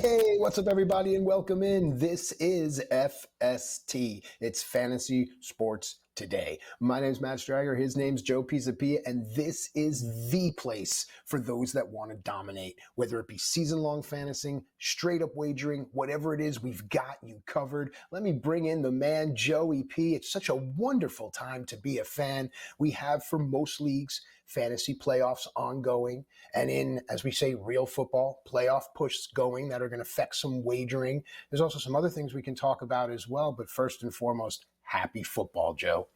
Hey, what's up, everybody, and welcome in. This is FST. It's Fantasy Sports Today. My name's Matt Striker. His name's Joe Pisapia, and this is the place for those that want to dominate. Whether it be season-long fantasy, straight-up wagering, whatever it is, we've got you covered. Let me bring in the man, Joey P. It's such a wonderful time to be a fan. We have, for most leagues, fantasy playoffs ongoing, and in, as we say, real football, playoff push going that are going to affect some wagering. There's also some other things we can talk about as well, but first and foremost, happy football, Joe.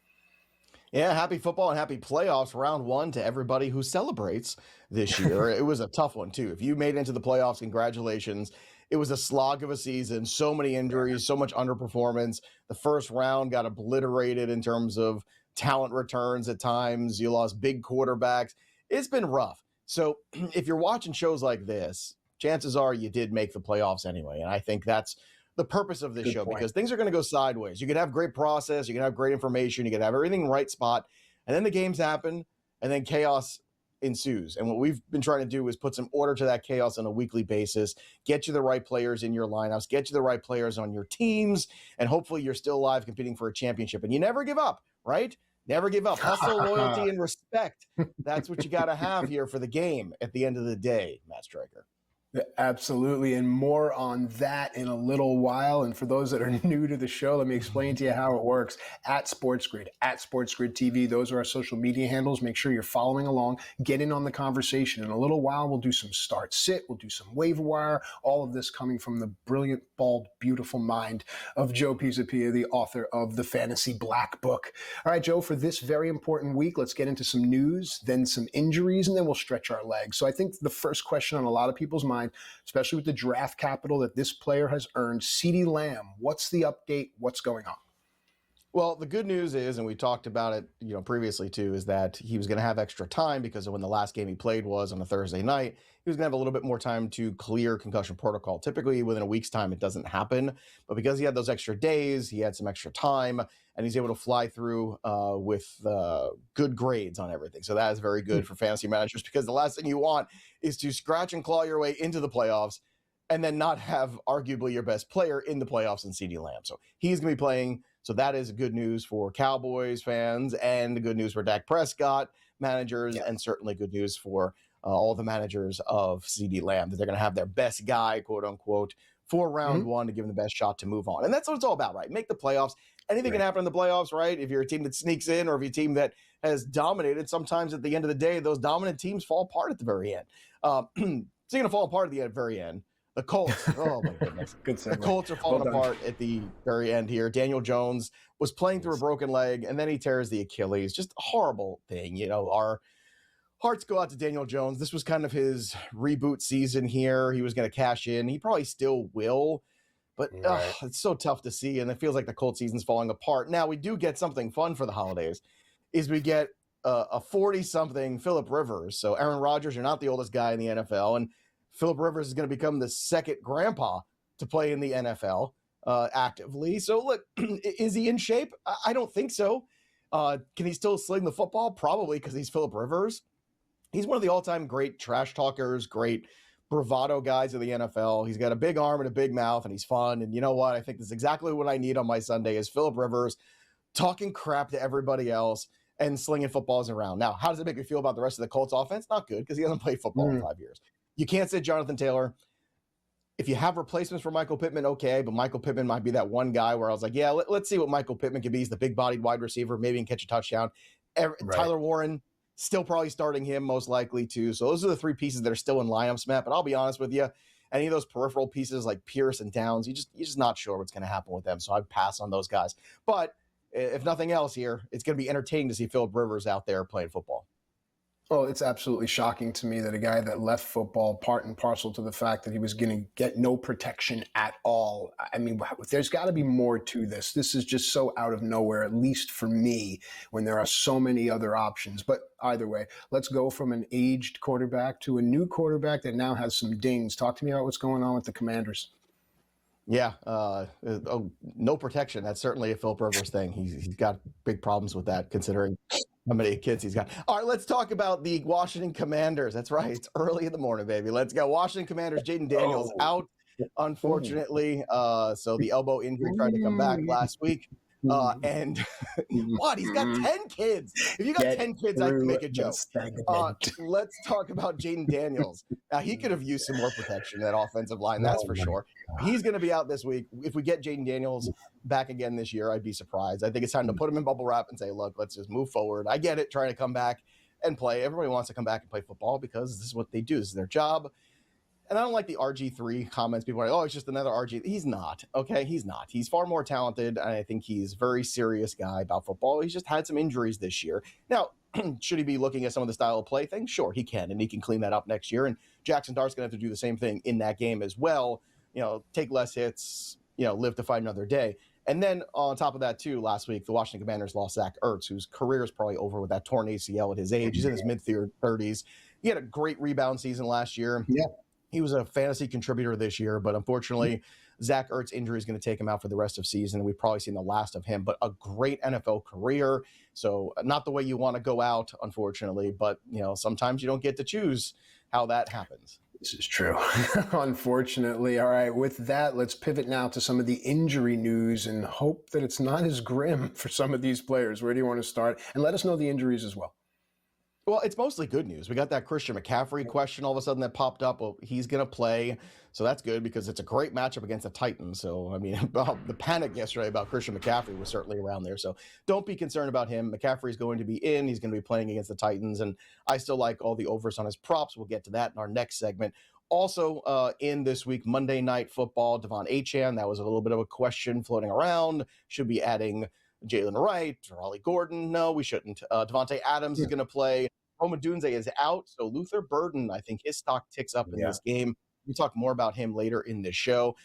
Yeah, happy football and happy playoffs round one to everybody who celebrates this year. It was a tough one, too. If you made it into the playoffs, congratulations. It was a slog of a season, so many injuries, so much underperformance. The first round got obliterated in terms of talent returns at times. You lost big quarterbacks. It's been rough. So if you're watching shows like this, chances are you did make the playoffs anyway. And I think that's the purpose of this show, because things are going to go sideways. You can have great process, you can have great information, you can have everything in the right spot, and then the games happen, and then chaos ensues. And what we've been trying to do is put some order to that chaos on a weekly basis, get you the right players in your lineups, get you the right players on your teams, and hopefully you're still alive competing for a championship. And you never give up, right? Never give up. Hustle, loyalty, and respect. That's what you got to have here for the game at the end of the day, Matt Striker. Absolutely, and more on that in a little while. And for those that are new to the show, let me explain to you how it works. At SportsGrid TV, those are our social media handles. Make sure you're following along. Get in on the conversation. In a little while, we'll do some start sit. We'll do some waiver wire. All of this coming from the brilliant, bald, beautiful mind of Joe Pisapia, the author of the Fantasy Black Book. All right, Joe, for this very important week, let's get into some news, then some injuries, and then we'll stretch our legs. So I think the first question on a lot of people's mind, especially with the draft capital that this player has earned, CeeDee Lamb, what's the update? What's going on? Well, the good news is, and we talked about it, previously too, is that he was going to have extra time because of when the last game he played was on a Thursday night. He was going to have a little bit more time to clear concussion protocol. Typically, within a week's time, it doesn't happen. But because he had those extra days, he had some extra time, and he's able to fly through with good grades on everything. So that is very good for fantasy managers, because the last thing you want is to scratch and claw your way into the playoffs and then not have arguably your best player in the playoffs in CeeDee Lamb. So he's going to be playing. So that is good news for Cowboys fans, and good news for Dak Prescott managers, and certainly good news for all the managers of CeeDee Lamb, that they're going to have their best guy, quote unquote, for round one to give them the best shot to move on. And that's what it's all about, right? Make the playoffs. Anything can happen in the playoffs, right? If you're a team that sneaks in, or if you're a team that has dominated, sometimes at the end of the day, those dominant teams fall apart at the very end. Speaking of fall apart at the very end, the Colts, oh my goodness. The Colts are falling apart at the very end here. Daniel Jones was playing through a broken leg, and then he tears the Achilles. Just a horrible thing. Our hearts go out to Daniel Jones. This was kind of his reboot season here. He was going to cash in. He probably still will, but it's so tough to see, and it feels like the Colts season's falling apart. Now, we do get something fun for the holidays, is we get a 40-something Phillip Rivers. So Aaron Rodgers, you're not the oldest guy in the NFL, and Phillip Rivers is going to become the second grandpa to play in the NFL actively. So, look, is he in shape? I don't think so. Can he still sling the football? Probably, because he's Phillip Rivers. He's one of the all-time great trash talkers, great bravado guys of the NFL. He's got a big arm and a big mouth, and he's fun. And you know what? I think that's exactly what I need on my Sunday, is Phillip Rivers talking crap to everybody else and slinging footballs around. Now, how does it make me feel about the rest of the Colts offense? Not good, because he hasn't played football in 5 years. You can't sit Jonathan Taylor. If you have replacements for Michael Pittman, okay, but Michael Pittman might be that one guy where I was like, yeah, let's see what Michael Pittman can be. He's the big-bodied wide receiver. Maybe he can catch a touchdown. Tyler Warren, still probably starting him, most likely, too. So those are the three pieces that are still in lineups, Matt. But I'll be honest with you, any of those peripheral pieces like Pierce and Downs, you're just not sure what's going to happen with them. So I'd pass on those guys. But if nothing else here, it's going to be entertaining to see Phillip Rivers out there playing football. Oh, it's absolutely shocking to me that a guy that left football, part and parcel to the fact that he was going to get no protection at all. I mean, there's got to be more to this. This is just so out of nowhere, at least for me, when there are so many other options. But either way, let's go from an aged quarterback to a new quarterback that now has some dings. Talk to me about what's going on with the Commanders. Yeah, no protection. That's certainly a Phillip Rivers thing. He's got big problems with that, considering how many kids he's got. All right, let's talk about the Washington Commanders. That's right. It's early in the morning, baby. Let's go. Washington Commanders, Jaden Daniels out unfortunately. So the elbow injury tried to come back last week. And what? He's got 10 kids. If you got 10 kids, I can make a joke. Let's talk about Jaden Daniels. Now, he could have used some more protection in that offensive line, that's for sure. He's going to be out this week. If we get Jaden Daniels back again this year, I'd be surprised. I think it's time to put him in bubble wrap and say, look, let's just move forward. I get it, trying to come back and play. Everybody wants to come back and play football because this is what they do. This is their job. And I don't like the RG3 comments. People are like, oh, it's just another RG. He's not, okay? He's not. He's far more talented, and I think he's a very serious guy about football. He's just had some injuries this year. Now, should he be looking at some of the style of play things? Sure, he can, and he can clean that up next year. And Jackson Dart's going to have to do the same thing in that game as well. Take less hits, live to fight another day. And then on top of that, too, last week, the Washington Commanders lost Zach Ertz, whose career is probably over with that torn ACL at his age. He's in his mid-30s. He had a great rebound season last year. Yeah. He was a fantasy contributor this year, but unfortunately, Zach Ertz injury is going to take him out for the rest of season. We've probably seen the last of him, but a great NFL career. So not the way you want to go out, unfortunately, but sometimes you don't get to choose how that happens. This is true, unfortunately. All right, with that, let's pivot now to some of the injury news and hope that it's not as grim for some of these players. Where do you want to start? And let us know the injuries as well. Well, it's mostly good news. We got that Christian McCaffrey question all of a sudden that popped up. Well, he's going to play, so that's good because it's a great matchup against the Titans. So, I mean, the panic yesterday about Christian McCaffrey was certainly around there. So don't be concerned about him. McCaffrey's going to be in. He's going to be playing against the Titans, and I still like all the overs on his props. We'll get to that in our next segment. Also in this week, Monday Night Football, Devon Achane. That was a little bit of a question floating around. Should be adding Jalen Wright or Ollie Gordon? No, we shouldn't. Devontae Adams is going to play. Rome Odunze is out, so Luther Burden, I think his stock ticks up in this game. We'll talk more about him later in this show.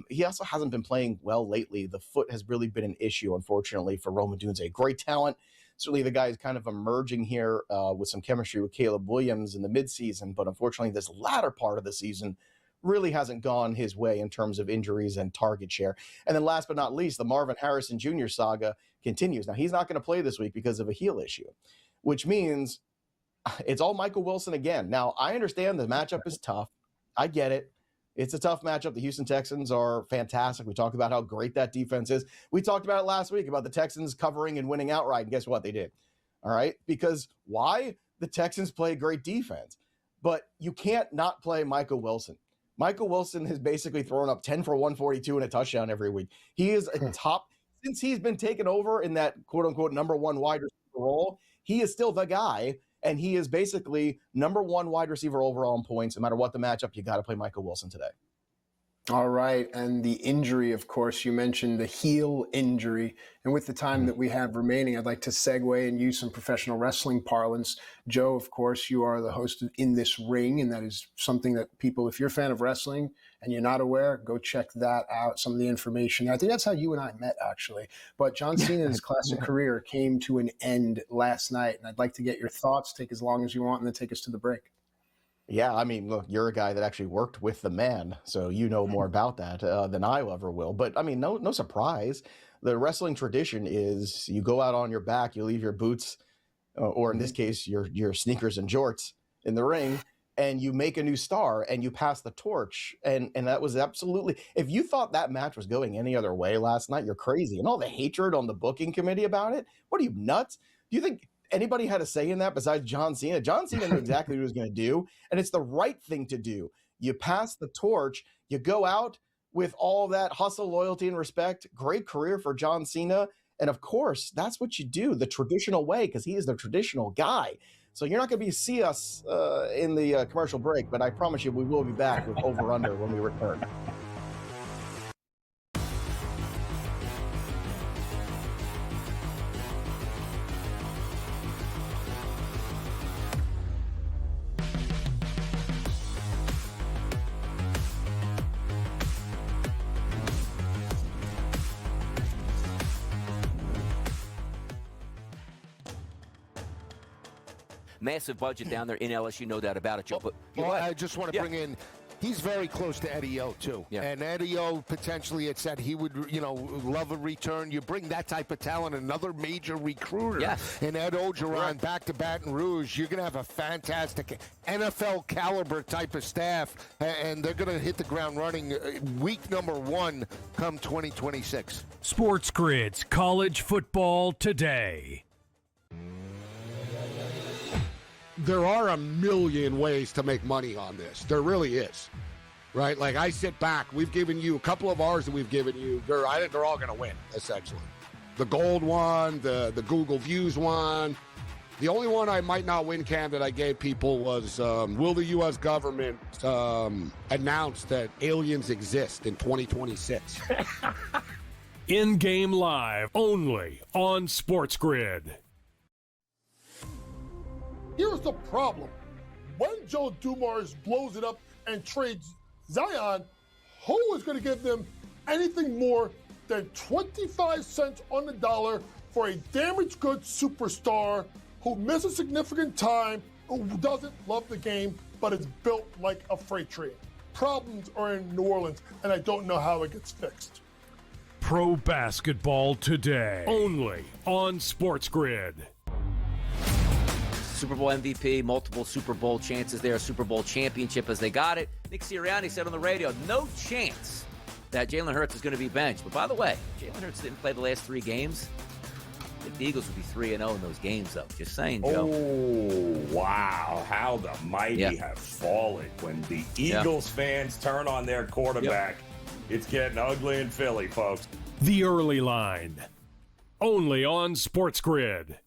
He also hasn't been playing well lately. The foot has really been an issue, unfortunately, for Rome Odunze. Great talent. Certainly the guy is kind of emerging here with some chemistry with Caleb Williams in the midseason, but unfortunately this latter part of the season really hasn't gone his way in terms of injuries and target share. And then last but not least, the Marvin Harrison Jr. saga continues. Now, he's not going to play this week because of a heel issue, which means it's all Michael Wilson again. Now, I understand the matchup is tough. I get it. It's a tough matchup. The Houston Texans are fantastic. We talked about how great that defense is. We talked about it last week about the Texans covering and winning outright. And guess what? They did. All right. Because why? The Texans play great defense. But you can't not play Michael Wilson. Michael Wilson has basically thrown up 10 for 142 and a touchdown every week. He is a top, since he's been taken over in that quote unquote number one wide receiver role, he is still the guy. And he is basically number one wide receiver overall in points. No matter what the matchup, you got to play Michael Wilson today. All right. And the injury, of course, you mentioned the heel injury. And with the time that we have remaining, I'd like to segue and use some professional wrestling parlance. Joe, of course, you are the host of In This Ring, and that is something that people, if you're a fan of wrestling and you're not aware, go check that out, some of the information. I think that's how you and I met, actually. But John Cena's classic career came to an end last night, and I'd like to get your thoughts. Take as long as you want, and then take us to the break. Yeah, I mean, look, you're a guy that actually worked with the man, so you know more about that than I ever will. But, I mean, no surprise. The wrestling tradition is you go out on your back, you leave your boots, or in this case, your sneakers and jorts in the ring, and you make a new star, and you pass the torch. And that was absolutely – if you thought that match was going any other way last night, you're crazy. And all the hatred on the booking committee about it, what are you, nuts? Do you think – anybody had a say in that besides John Cena? John Cena knew exactly what he was going to do, and it's the right thing to do. You pass the torch, you go out with all that hustle, loyalty, and respect. Great career for John Cena, and of course, that's what you do the traditional way because he is the traditional guy. So you're not going to see us in the commercial break, but I promise you we will be back with Over Under when we return. Massive budget down there in LSU, no doubt about it, Joe. But I just want to bring in he's very close to Eddie O, too. Yeah. And Eddie O potentially had said he would, love a return. You bring that type of talent, another major recruiter, and Ed Ogeron back to Baton Rouge, you're going to have a fantastic NFL caliber type of staff, and they're going to hit the ground running week number 1 come 2026. SportsGrid's College Football Today. There are a million ways to make money on this. There really is, right? Like, I sit back. We've given you a couple of ours that we've given you. I think they're all going to win, essentially. The gold one, the Google Views one. The only one I might not win, Cam, that I gave people was, will the U.S. government announce that aliens exist in 2026? In-game live, only on SportsGrid. Here's the problem. When Joe Dumars blows it up and trades Zion, who is going to give them anything more than 25 cents on the dollar for a damaged goods superstar who misses significant time, who doesn't love the game, but is built like a freight train? Problems are in New Orleans, and I don't know how it gets fixed. Pro Basketball Today, only on SportsGrid. Super Bowl MVP, multiple Super Bowl chances there, Super Bowl championship as they got it. Nick Sirianni said on the radio, no chance that Jalen Hurts is going to be benched. But by the way, Jalen Hurts didn't play the last 3 games. I think the Eagles would be 3-0 in those games, though. Just saying, Joe. Oh, wow. How the mighty have fallen. When the Eagles fans turn on their quarterback, it's getting ugly in Philly, folks. The Early Line, only on SportsGrid.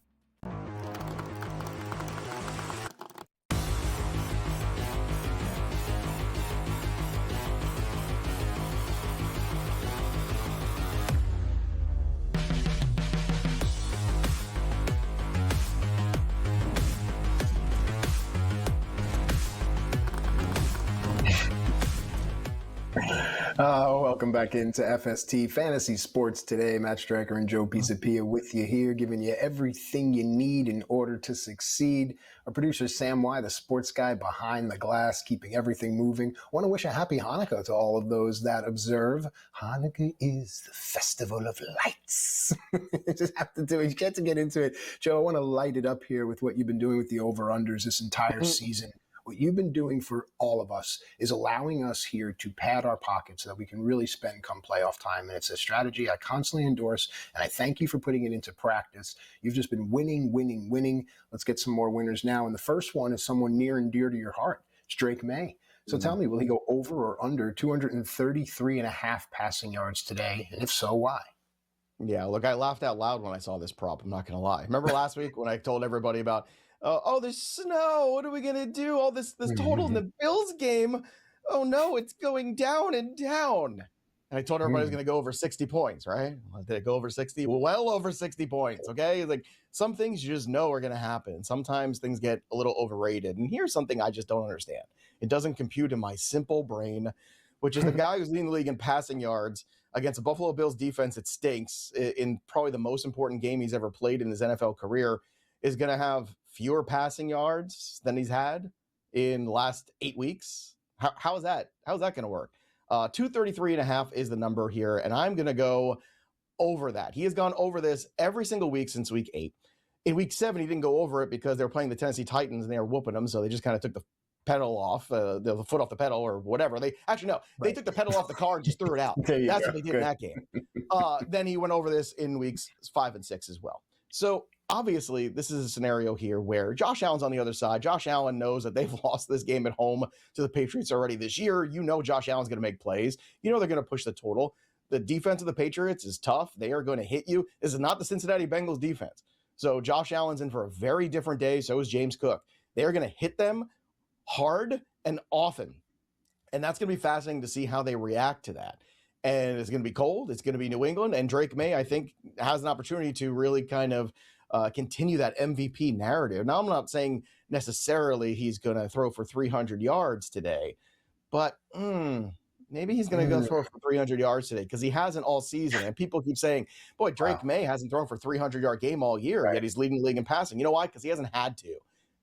Welcome back into FST Fantasy Sports Today. Matt Striker and Joe Pisapia with you here, giving you everything you need in order to succeed. Our producer, Sam Y, the sports guy behind the glass, keeping everything moving. I want to wish a happy Hanukkah to all of those that observe. Hanukkah is the festival of lights. You just have to do it. You get to get into it. Joe, I want to light it up here with what you've been doing with the over-unders this entire season. What you've been doing for all of us is allowing us here to pad our pockets so that we can really spend come playoff time. And it's a strategy I constantly endorse, and I thank you for putting it into practice. You've just been winning, winning, winning. Let's get some more winners now. And the first one is someone near and dear to your heart. It's Drake May. So tell me, will he go over or under 233.5 passing yards today? And if so, why? Yeah, look, I laughed out loud when I saw this prop. I'm not going to lie. Remember last week when I told everybody about there's snow. What are we going to do? All this total in the Bills game. Oh, no, it's going down and down. And I told everybody it was going to go over 60 points, right? Did it go over 60? Well over 60 points, okay? Like, some things you just know are going to happen. Sometimes things get a little overrated. And here's something I just don't understand. It doesn't compute in my simple brain, which is the guy who's leading the league in passing yards against the Buffalo Bills defense. It stinks in probably the most important game he's ever played in his NFL career, is going to have fewer passing yards than he's had in the last 8 weeks. How is that? How's that going to work? 233.5 is the number here, and I'm going to go over that. He has gone over this every single week since week 8. In week 7, he didn't go over it because they were playing the Tennessee Titans and they were whooping them, so they just kind of took the pedal off, the foot off the pedal or whatever. They took the pedal off the car and just threw it out. That's what they did in that game. Then he went over this in weeks 5 and 6 as well. So obviously, this is a scenario here where Josh Allen's on the other side. Josh Allen knows that they've lost this game at home to the Patriots already this year. You know Josh Allen's going to make plays. You know they're going to push the total. The defense of the Patriots is tough. They are going to hit you. This is not the Cincinnati Bengals defense. So Josh Allen's in for a very different day. So is James Cook. They are going to hit them hard and often. And that's going to be fascinating to see how they react to that. And it's going to be cold. It's going to be New England. And Drake May, I think, has an opportunity to really kind of continue that MVP narrative. Now, I'm not saying necessarily he's going to throw for 300 yards today, but maybe he's going to go throw for 300 yards today because he hasn't all season. And people keep saying, boy, Drake May hasn't thrown for a 300-yard game all year, yet he's leading the league in passing. You know why? Because he hasn't had to.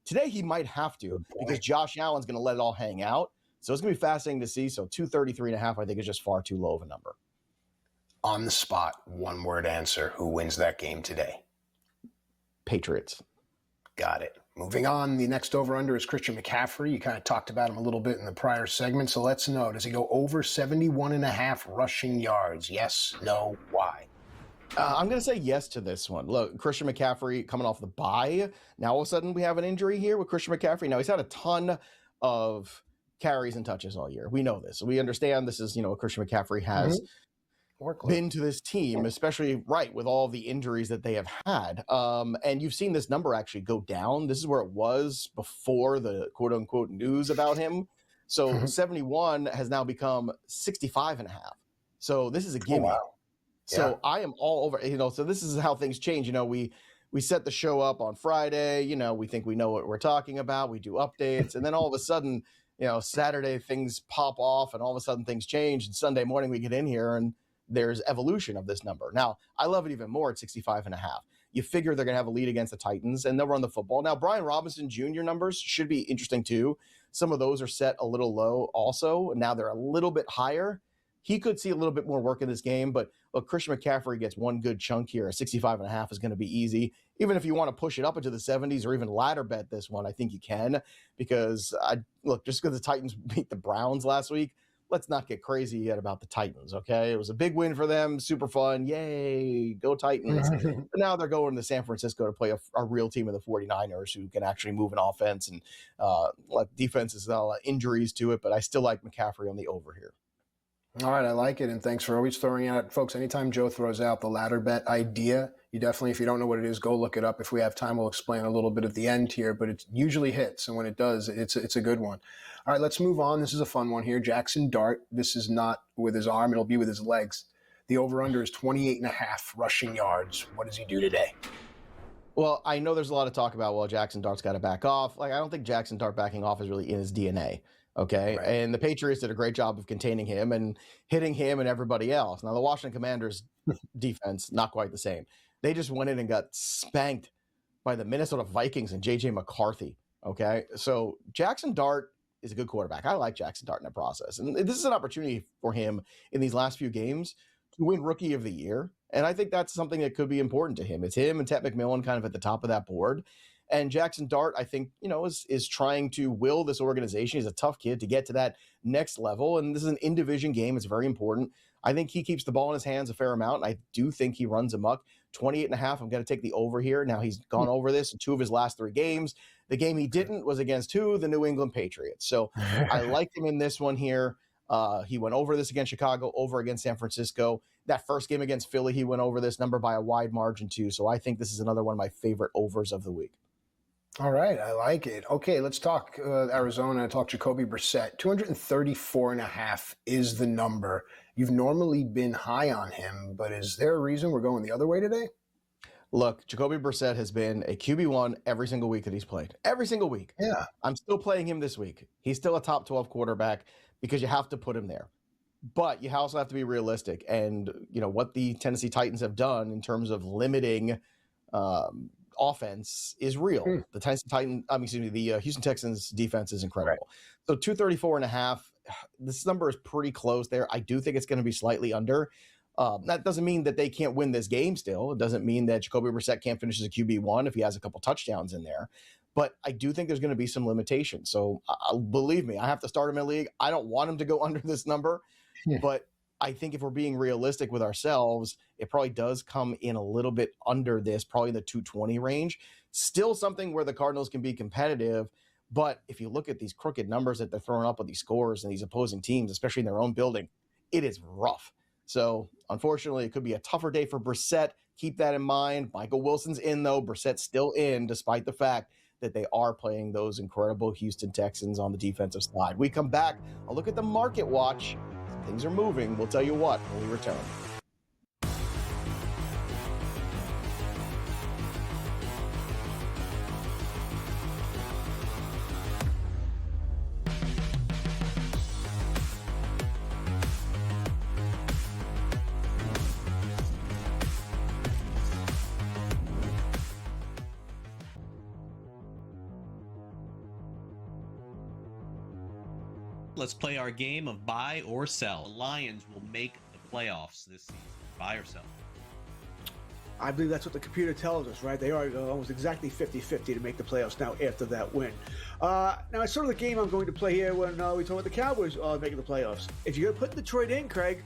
Today, he might have to because Josh Allen's going to let it all hang out. So it's going to be fascinating to see. So 233.5, I think, is just far too low of a number. On the spot, one-word answer. Who wins that game today? Patriots. Got it. Moving on, the next over-under is Christian McCaffrey. You kind of talked about him a little bit in the prior segment, so let's know. Does he go over 71.5 rushing yards? Yes, no, why? I'm going to say yes to this one. Look, Christian McCaffrey coming off the bye. Now, all of a sudden, we have an injury here with Christian McCaffrey. Now, he's had a ton of carries and touches all year. We know this. We understand this is, what Christian McCaffrey has been to this team, especially with all the injuries that they have had. And you've seen this number actually go down. This is where it was before the quote unquote news about him. So 71 has now become 65.5. So this is a gimme. Oh, wow. So I am all over, so this is how things change. We set the show up on Friday, we think we know what we're talking about. We do updates. And then all of a sudden, Saturday things pop off and all of a sudden things change. And Sunday morning we get in here and there's evolution of this number. Now, I love it even more at 65.5. You figure they're going to have a lead against the Titans and they'll run the football. Now, Brian Robinson Jr. numbers should be interesting too. Some of those are set a little low also. Now they're a little bit higher. He could see a little bit more work in this game, but look, Christian McCaffrey gets one good chunk here. A 65.5 is going to be easy. Even if you want to push it up into the 70s or even ladder bet this one, I think you can, because just because the Titans beat the Browns last week, let's not get crazy yet about the Titans, okay? It was a big win for them, super fun. Yay, go Titans. But now they're going to San Francisco to play a real team of the 49ers who can actually move an offense and defense has injuries to it, but I still like McCaffrey on the over here. All right, I like it, and thanks for always throwing out, folks. Anytime Joe throws out the ladder bet idea, you definitely, if you don't know what it is, go look it up. If we have time, we'll explain a little bit at the end here, but it usually hits, and when it does, it's a good one. All right, let's move on. This is a fun one here. Jackson Dart. This is not with his arm; it'll be with his legs. The over/under is 28.5 rushing yards. What does he do today? Well, I know there's a lot of talk about, Jackson Dart's got to back off. I don't think Jackson Dart backing off is really in his DNA. Okay. Right. And the Patriots did a great job of containing him and hitting him and everybody else. Now, the Washington Commanders defense, not quite the same. They just went in and got spanked by the Minnesota Vikings and JJ McCarthy. Okay. So Jackson Dart is a good quarterback. I like Jackson Dart in the process. And this is an opportunity for him in these last few games to win Rookie of the Year. And I think that's something that could be important to him. It's him and Ted McMillan kind of at the top of that board. And Jackson Dart, I think, is trying to will this organization. He's a tough kid to get to that next level. And this is an in-division game. It's very important. I think he keeps the ball in his hands a fair amount. And I do think he runs amok. 28.5, I'm going to take the over here. Now, he's gone over this in 2 of his last 3 games. The game he didn't was against the New England Patriots. So I like him in this one here. He went over this against Chicago, over against San Francisco. That first game against Philly, he went over this number by a wide margin too. So I think this is another one of my favorite overs of the week. All right, I like it. Okay, let's talk Arizona. Talk Jacoby Brissett. 234.5 is the number. You've normally been high on him, but is there a reason we're going the other way today? Look, Jacoby Brissett has been a QB1 every single week that he's played. Every single week. Yeah. I'm still playing him this week. He's still a top 12 quarterback because you have to put him there. But you also have to be realistic. And, what the Tennessee Titans have done in terms of limiting offense is real. The Houston Texans defense is incredible. Right. So 234.5, this number is pretty close there. I do think it's going to be slightly under. That doesn't mean that they can't win this game still. It doesn't mean that Jacoby Brissett can't finish as a QB1 if he has a couple touchdowns in there. But I do think there's going to be some limitations. So believe me, I have to start him in a league. I don't want him to go under this number, but I think if we're being realistic with ourselves, it probably does come in a little bit under this, probably in the 220 range. Still something where the Cardinals can be competitive. But if you look at these crooked numbers that they're throwing up with these scores and these opposing teams, especially in their own building, it is rough. So unfortunately, it could be a tougher day for Brissett. Keep that in mind. Michael Wilson's in, though. Brissett's still in, despite the fact that they are playing those incredible Houston Texans on the defensive side. We come back. I'll look at the market watch. Things are moving. We'll tell you what when we return. Let's play our game of buy or sell. The Lions will make the playoffs this season. Buy or sell? I believe that's what the computer tells us, right? They are almost exactly 50-50 to make the playoffs now after that win. Now, it's sort of the game I'm going to play here when we talk about the Cowboys making the playoffs. If you're going to put Detroit in, Craig,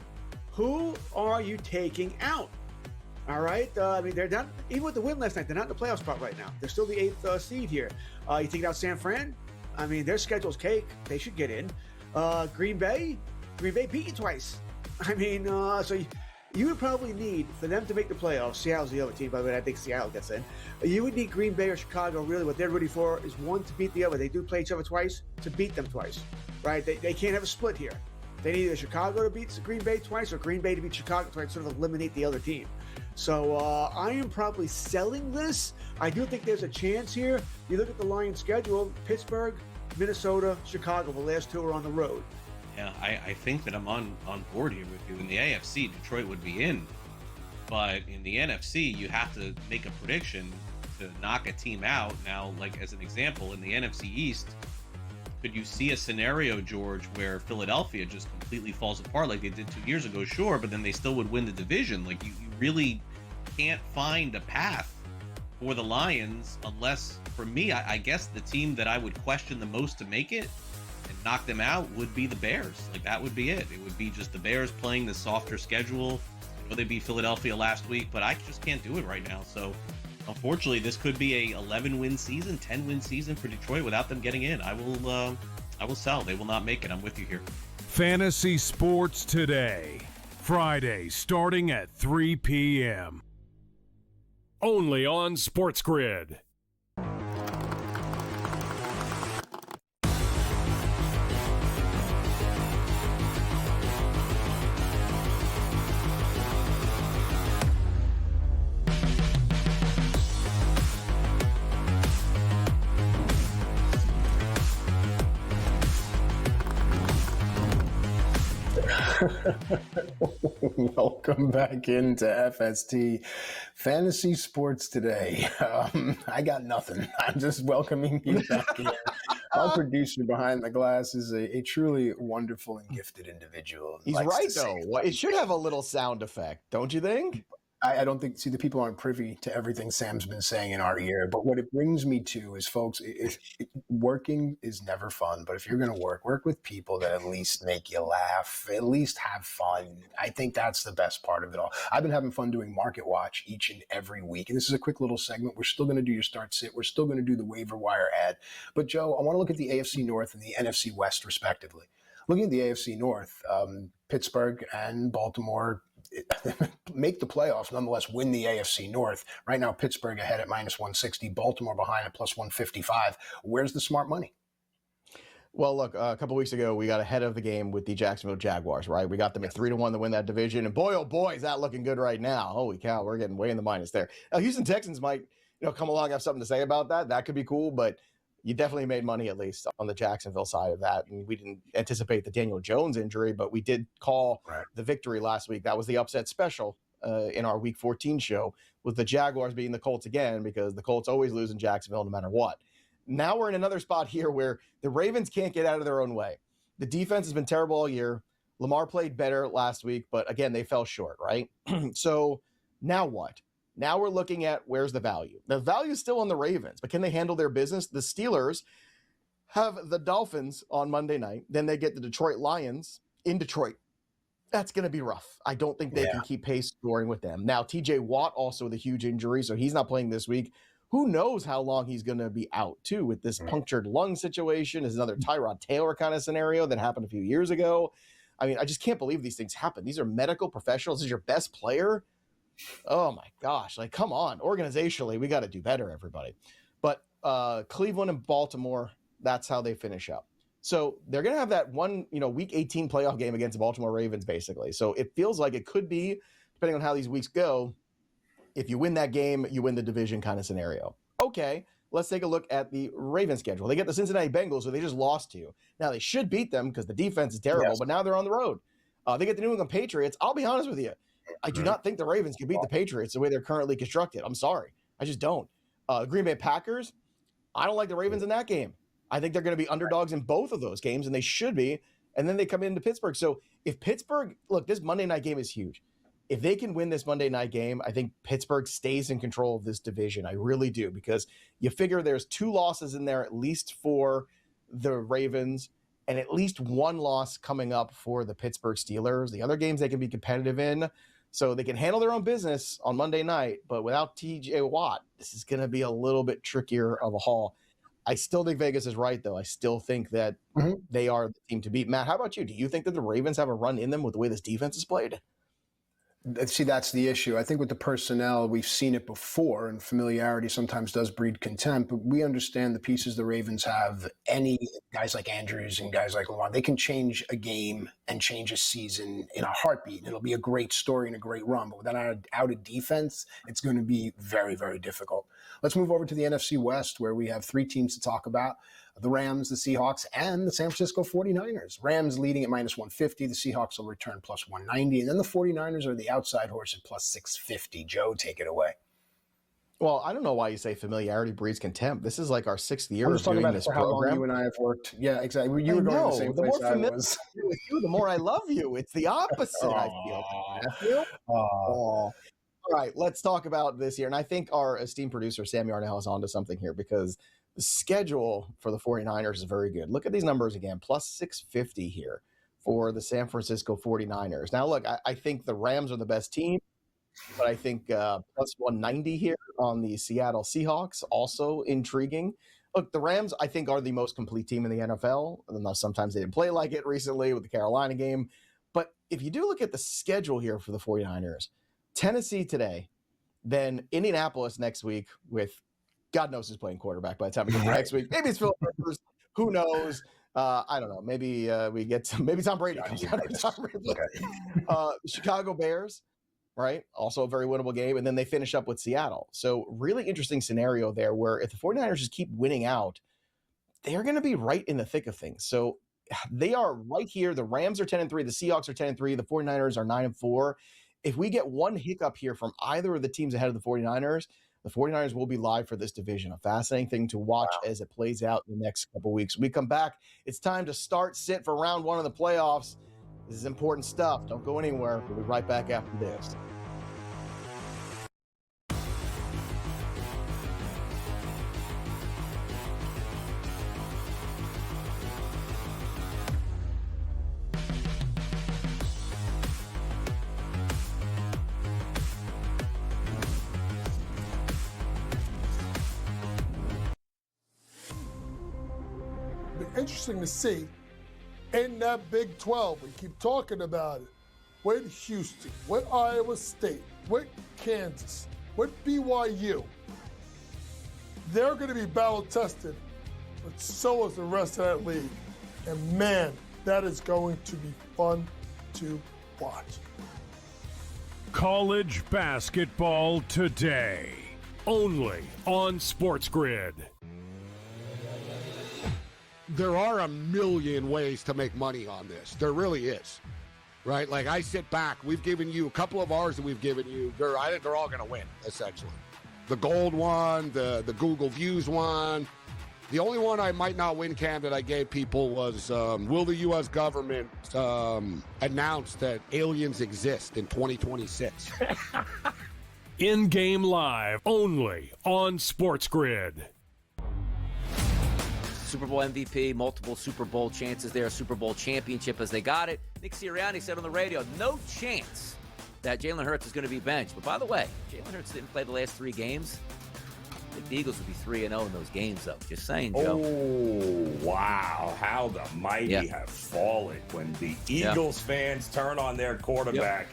who are you taking out? All right? I mean, they're not, even with the win last night, they're not in the playoff spot right now. They're still the 8th seed here. You taking out San Fran? I mean, their schedule's cake. They should get in. Green Bay beat you twice. I mean, so you would probably need, for them to make the playoffs, Seattle's the other team, by the way, I think Seattle gets in. You would need Green Bay or Chicago, really. What they're rooting for is one to beat the other. They do play each other twice, to beat them twice, right? They can't have a split here. They need either Chicago to beat Green Bay twice or Green Bay to beat Chicago twice, sort of eliminate the other team. So I am probably selling this. I do think there's a chance here. You look at the Lions' schedule, Pittsburgh, Minnesota, Chicago, the last two are on the road. Yeah, I think that I'm on board here with you. In the AFC, Detroit would be in. But in the NFC, you have to make a prediction to knock a team out. Now, like as an example, in the NFC East, could you see a scenario, George, where Philadelphia just completely falls apart like they did 2 years ago? Sure, but then they still would win the division. Like you really can't find a path for the Lions unless, for me, I guess the team that I would question the most to make it and knock them out would be the Bears. Like that would be it. It would be just the Bears playing the softer schedule. I know they beat Philadelphia last week, but I just can't do it right now. So unfortunately, this could be a 11-win season, 10-win season for Detroit without them getting in. I will sell. They will not make it. I'm with you here. Fantasy Sports Today, Friday starting at 3 p.m. Only on SportsGrid. Welcome back into FST Fantasy Sports Today. I got nothing. I'm just welcoming you back in. Our producer behind the glass is a truly wonderful and gifted individual. He's right, though. It should have a little sound effect, don't you think? I don't think, the people aren't privy to everything Sam's been saying in our ear, but what it brings me to is, folks, working is never fun, but if you're going to work with people that at least make you laugh, at least have fun. I think that's the best part of it all. I've been having fun doing Market Watch each and every week, and this is a quick little segment. We're still going to do your start sit. We're still going to do the waiver wire ad. But, Joe, I want to look at the AFC North and the NFC West, respectively. Looking at the AFC North, Pittsburgh and Baltimore make the playoffs, nonetheless win the AFC North. Right now, Pittsburgh ahead at -160, Baltimore behind at +155. Where's the smart money? Well, look, a couple weeks ago, we got ahead of the game with the Jacksonville Jaguars, right? We got them at 3-1 to win that division. And boy, oh boy, is that looking good right now. Holy cow, we're getting way in the minus there. Now, Houston Texans might, come along and have something to say about that. That could be cool, but you definitely made money, at least on the Jacksonville side of that. And we didn't anticipate the Daniel Jones injury, but we did call the victory last week. That was the upset special in our Week 14 show, with the Jaguars beating the Colts again, because the Colts always lose in Jacksonville no matter what. Now we're in another spot here where the Ravens can't get out of their own way. The defense has been terrible all year. Lamar played better last week, but again, they fell short, right? So now what? Now we're looking at where's the value. The value is still on the Ravens, but can they handle their business? The Steelers have the Dolphins on Monday night. Then they get the Detroit Lions in Detroit. That's going to be rough. I don't think they can keep pace scoring with them. Now, TJ Watt also with a huge injury, so he's not playing this week. Who knows how long he's going to be out, too, with this punctured lung situation. Is another Tyrod Taylor kind of scenario that happened a few years ago. I mean, I just can't believe these things happen. These are medical professionals. This is your best player. Oh my gosh, like, come on. Organizationally, we got to do better, everybody. But Cleveland and Baltimore, that's how they finish up. So they're going to have that one, Week 18 playoff game against the Baltimore Ravens, basically. So it feels like it could be, depending on how these weeks go, if you win that game, you win the division kind of scenario. Okay, let's take a look at the Ravens schedule. They get the Cincinnati Bengals, who they just lost to. Now, they should beat them because the defense is terrible, but now they're on the road. They get the New England Patriots. I'll be honest with you. I do not think the Ravens can beat the Patriots the way they're currently constructed. I'm sorry. I just don't. The Green Bay Packers, I don't like the Ravens in that game. I think they're going to be underdogs in both of those games, and they should be. and then they come into Pittsburgh. So if Pittsburgh, look, this Monday night game is huge. If they can win this Monday night game, I think Pittsburgh stays in control of this division. I really do, because you figure there's 2 losses in there, at least for the Ravens, and at least 1 loss coming up for the Pittsburgh Steelers. The other games they can be competitive in, so they can handle their own business on Monday night. But without TJ Watt, this is going to be a little bit trickier of a haul. I still think Vegas is right, though. I still think that they are the team to beat. Matt, how about you? Do you think that the Ravens have a run in them with the way this defense is played? See, that's the issue. I think with the personnel, we've seen it before, and familiarity sometimes does breed contempt, but we understand the pieces the Ravens have. Any guys like Andrews and guys like Lamar, they can change a game and change a season in a heartbeat. It'll be a great story and a great run, but without out of defense, it's going to be very, very difficult. Let's move over to the NFC West, where we have 3 teams to talk about: the Rams, the Seahawks, and the San Francisco 49ers. Rams leading at -150. The Seahawks will return +190. And then the 49ers are the outside horse at +650. Joe, take it away. Well, I don't know why you say familiarity breeds contempt. This is like our 6th year I'm of just talking doing about this for how long program. you and I have worked. Yeah, exactly. You were going to the same place I was. With you, the more I love you. It's the opposite, I feel. All right, let's talk about this here. And I think our esteemed producer, Sammy Arnell, is onto something here, because the schedule for the 49ers is very good. Look at these numbers again, +650 here for the San Francisco 49ers. Now, look, I think the Rams are the best team, but I think +190 here on the Seattle Seahawks, also intriguing. Look, the Rams, I think, are the most complete team in the NFL. Sometimes they didn't play like it recently with the Carolina game. But if you do look at the schedule here for the 49ers, Tennessee today, then Indianapolis next week with God knows who's playing quarterback by the time we get to next week. Maybe it's Philip Rivers. Who knows? I don't know. Maybe we get to, maybe Tom Brady comes out. Chicago Bears, right? Also a very winnable game. And then they finish up with Seattle. So really interesting scenario there, where if the 49ers just keep winning out, they are going to be right in the thick of things. So they are right here. The Rams are 10-3. The Seahawks are 10-3. The 49ers are 9-4. If we get one hiccup here from either of the teams ahead of the 49ers will be live for this division. A fascinating thing to watch as it plays out in the next couple weeks. When we come back, it's time to start sit for round 1 of the playoffs. This is important stuff. Don't go anywhere. We'll be right back after this. Interesting to see in that Big 12. We keep talking about it. With Houston, with Iowa State, with Kansas, with BYU. They're going to be battle tested, but so is the rest of that league. And man, that is going to be fun to watch. College basketball today, only on SportsGrid. There are a million ways to make money on this. There really is, right? Like, I sit back. We've given you a couple of ours that we've given you. I think they're all going to win, essentially. The gold one, the Google Views one. The only one I might not win, Cam, that I gave people was, will the U.S. government announce that aliens exist in 2026? In-game live, only on SportsGrid. Super Bowl MVP, multiple Super Bowl chances there, Super Bowl championship as they got it. Nick Sirianni said on the radio, no chance that Jalen Hurts is going to be benched. But by the way, Jalen Hurts didn't play the last 3 games. I think the Eagles would be 3-0 in those games, though. Just saying, Joe. Oh, wow. How the mighty have fallen. When the Eagles fans turn on their quarterback,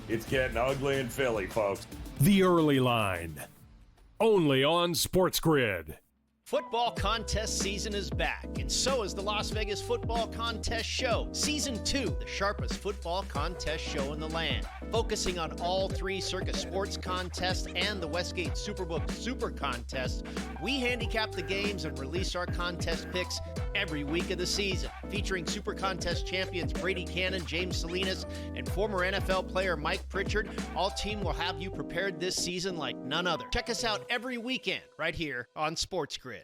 it's getting ugly in Philly, folks. The Early Line, only on SportsGrid. Football contest season is back, and so is the Las Vegas Football Contest Show. Season 2, the sharpest football contest show in the land. Focusing on all 3 Circus Sports contests and the Westgate Superbook Super Contest, we handicap the games and release our contest picks every week of the season. Featuring Super Contest champions Brady Cannon, James Salinas, and former NFL player Mike Pritchard, all team will have you prepared this season like none other. Check us out every weekend right here on SportsGrid.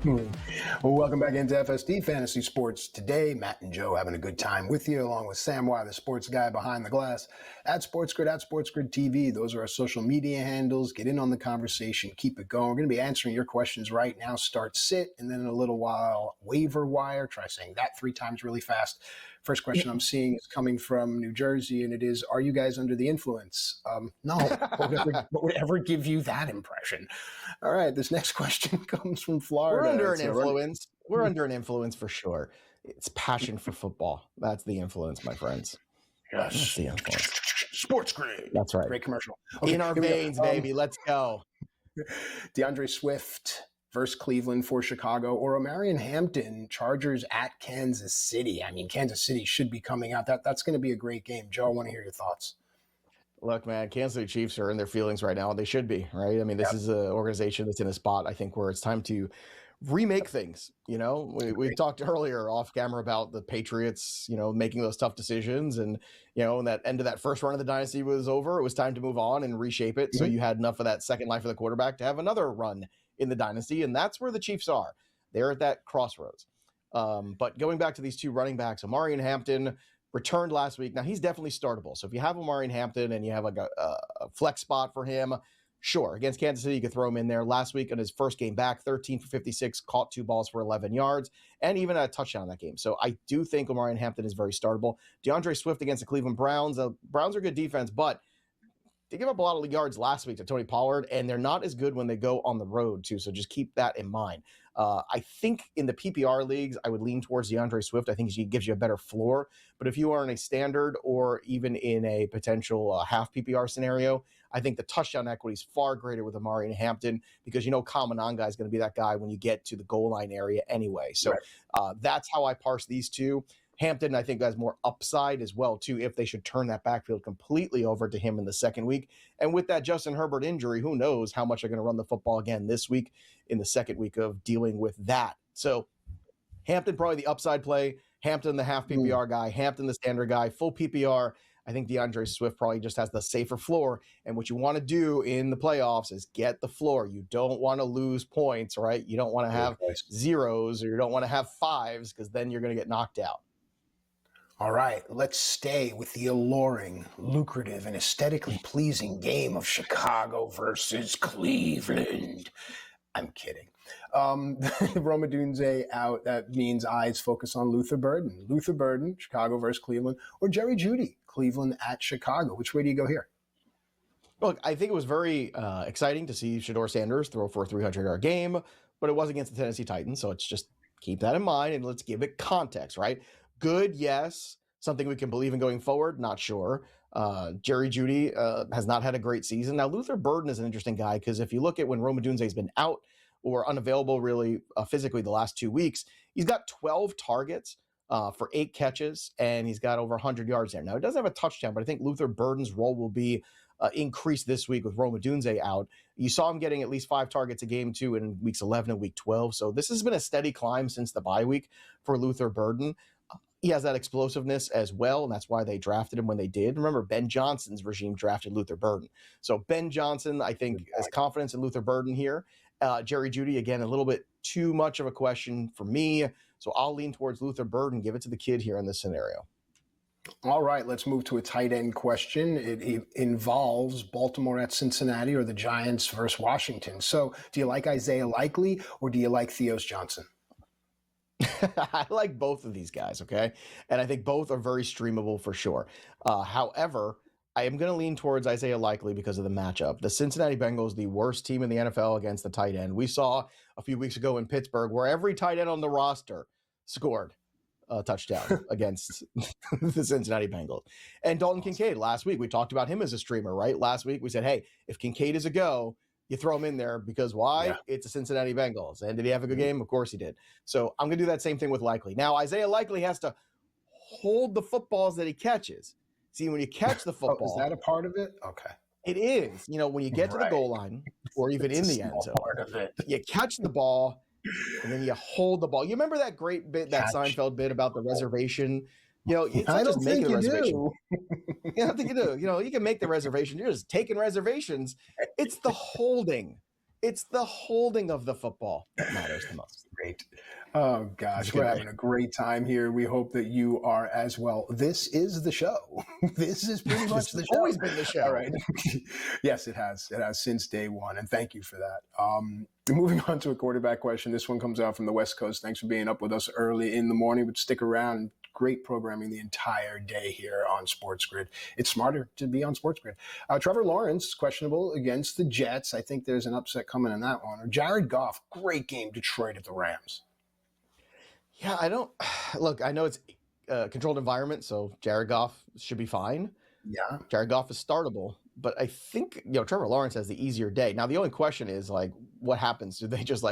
Well, welcome back into FST Fantasy Sports Today. Matt and Joe having a good time with you, along with Sam Y, the sports guy behind the glass, at SportsGrid, at SportsGrid TV. Those are our social media handles. Get in on the conversation. Keep it going. We're going to be answering your questions right now. Start sit, and then in a little while, waiver wire. Try saying that 3 times really fast. First question I'm seeing is coming from New Jersey, and it is, are you guys under the influence? No. What would ever give you that impression? All right, this next question comes from Florida. We're under an influence. We're under an influence for sure. It's passion for football. That's the influence, my friends. Yes. That's the influence. SportsGrid. That's right. Great commercial. In our veins, baby. Let's go. DeAndre Swift versus Cleveland for Chicago, or Omarion Hampton, Chargers at Kansas City. I mean, Kansas City should be coming out. That's going to be a great game. Joe, I want to hear your thoughts. Look, man, Kansas City Chiefs are in their feelings right now. They should be, right? I mean, this is an organization that's in a spot, I think, where it's time to remake things. You know, we talked earlier off camera about the Patriots, you know, making those tough decisions. And, you know, when that end of that first run of the dynasty was over, it was time to move on and reshape it. So you had enough of that second life of the quarterback to have another run in the dynasty. And that's where the Chiefs are. They're at that crossroads. But going back to these 2 running backs, Omarion Hampton returned last week. Now, he's definitely startable. So if you have Omarion Hampton and you have like a flex spot for him, sure. Against Kansas City, you could throw him in there. Last week on his first game back, 13 for 56, caught 2 balls for 11 yards, and even a touchdown in that game. So I do think Omarion Hampton is very startable. DeAndre Swift against the Cleveland Browns. Browns are good defense, but they give up a lot of yards last week to Tony Pollard, and they're not as good when they go on the road, too. So just keep that in mind. I think in the PPR leagues, I would lean towards DeAndre Swift. I think he gives you a better floor. But if you are in a standard or even in a potential half PPR scenario, I think the touchdown equity is far greater with Omarion Hampton because, you know, Kyle Monangai is going to be that guy when you get to the goal line area anyway. So that's how I parse these 2. Hampton, I think, has more upside as well, too, if they should turn that backfield completely over to him in the second week. And with that Justin Herbert injury, who knows how much they're going to run the football again this week in the second week of dealing with that. So Hampton, probably the upside play. Hampton, the half PPR guy. Hampton, the standard guy. Full PPR. I think DeAndre Swift probably just has the safer floor. And what you want to do in the playoffs is get the floor. You don't want to lose points, right? You don't want to have zeros or you don't want to have 5s because then you're going to get knocked out. All right, let's stay with the alluring, lucrative, and aesthetically pleasing game of Chicago versus Cleveland. I'm kidding. Roma Dunze out. That means eyes focus on Luther Burden. Luther Burden, Chicago versus Cleveland, or Jerry Jeudy, Cleveland at Chicago. Which way do you go here? Look, I think it was very exciting to see Shedeur Sanders throw for a 300-yard game, but it was against the Tennessee Titans, so it's just keep that in mind and let's give it context, right? Good, yes. Something we can believe in going forward, not sure. Jerry Jeudy has not had a great season. Now, Luther Burden is an interesting guy because if you look at when Roma Dunze has been out or unavailable really physically the last 2 weeks, he's got 12 targets for 8 catches, and he's got over 100 yards there. Now, he doesn't have a touchdown, but I think Luther Burden's role will be increased this week with Roma Dunze out. You saw him getting at least 5 targets a game, too, in weeks 11 and week 12. So this has been a steady climb since the bye week for Luther Burden. He has that explosiveness as well, and that's why they drafted him when they did. Remember, Ben Johnson's regime drafted Luther Burden. So Ben Johnson, I think, has confidence in Luther Burden here. Jerry Jeudy, again, a little bit too much of a question for me. So I'll lean towards Luther Burden, give it to the kid here in this scenario. All right, let's move to a tight end question. It involves Baltimore at Cincinnati or the Giants versus Washington. So do you like Isaiah Likely or do you like Theos Johnson? I like both of these guys, okay? And I think both are very streamable for sure. However, I am going to lean towards Isaiah Likely because of the matchup. The Cincinnati Bengals, the worst team in the NFL against the tight end. We saw a few weeks ago in Pittsburgh where every tight end on the roster scored a touchdown against the Cincinnati Bengals. And Dalton Kincaid, last week, we talked about him as a streamer, right? Last week, we said, hey, if Kincaid is a go, you throw him in there because why? Yeah. It's the Cincinnati Bengals. And did he have a good game? Of course he did. So I'm going to do that same thing with Likely. Now, Isaiah Likely has to hold the footballs that he catches. See, when you catch the football. Is that a part of it? Okay. It is. You know, when you get to the goal line or even in the end zone, part of it. You catch the ball and then you hold the ball. You remember that great bit, that Seinfeld bit about the reservation? You know, it's not just making the reservation. I don't think you do. You know, you can make the reservation. You're just taking reservations. It's the holding. It's the holding of the football that matters the most. great. Oh gosh, we're having a great time here. We hope that you are as well. This is the show. This is pretty much the show. Always been the show. All right. Yes, it has. It has since day one, and thank you for that. Moving on to a quarterback question. This one comes out from the West Coast. Thanks for being up with us early in the morning, but stick around. Great programming the entire day here on SportsGrid. It's smarter to be on SportsGrid. Trevor Lawrence, questionable against the Jets. I think there's an upset coming in that one. Or Jared Goff, great game, Detroit at the Rams. Yeah, look, I know it's a controlled environment, so Jared Goff should be fine. Yeah. Jared Goff is startable, but I think, Trevor Lawrence has the easier day. Now, the only question is, what happens? Do they just,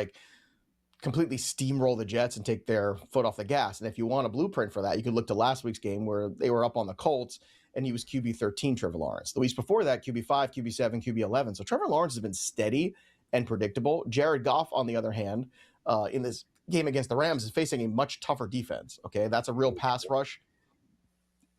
completely steamroll the Jets and take their foot off the gas? And if you want a blueprint for that, you could look to last week's game where they were up on the Colts and he was QB 13, Trevor Lawrence. The weeks before that, QB 5, QB 7, QB 11. So Trevor Lawrence has been steady and predictable. Jared Goff, on the other hand, in this game against the Rams, is facing a much tougher defense. Okay, that's a real pass rush